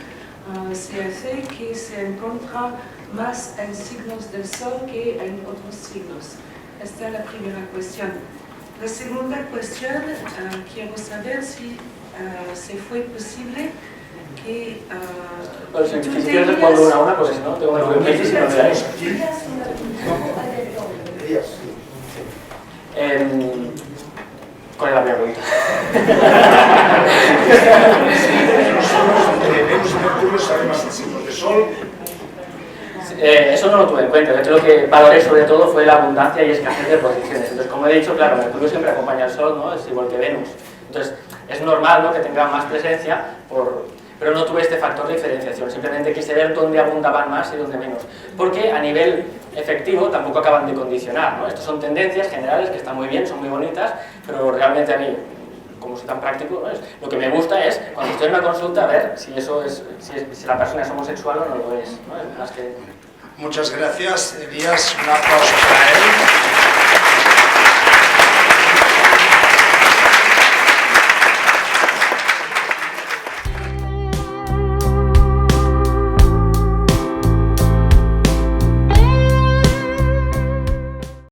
se hace que se encuentra más en signos del Sol que en otros signos. Esta es la primera cuestión. La segunda cuestión, quiero saber si se fue posible que... Pero si quieres responder una a una, pues no, tengo que ver si no me da eso. ¿Cuál es la primera pregunta? Venus y Mercurio saben más el signo de Sol. Eso no lo tuve en cuenta. De hecho, lo que valoré sobre todo fue la abundancia y escasez de posiciones. Entonces, como he dicho, claro, Mercurio siempre acompaña al Sol, ¿no? Es igual que Venus. Entonces, es normal, ¿no?, que tenga más presencia, pero no tuve este factor de diferenciación. Simplemente quise ver dónde abundaban más y dónde menos. Porque a nivel efectivo tampoco acaban de condicionar, ¿no? Estas son tendencias generales que están muy bien, son muy bonitas, pero realmente a mí, como soy tan práctico, ¿no?, lo que me gusta es, cuando estoy en una consulta, ver si eso es, si la persona es homosexual o no lo es, ¿no? Es más que... Muchas gracias, Elías. Un aplauso para él.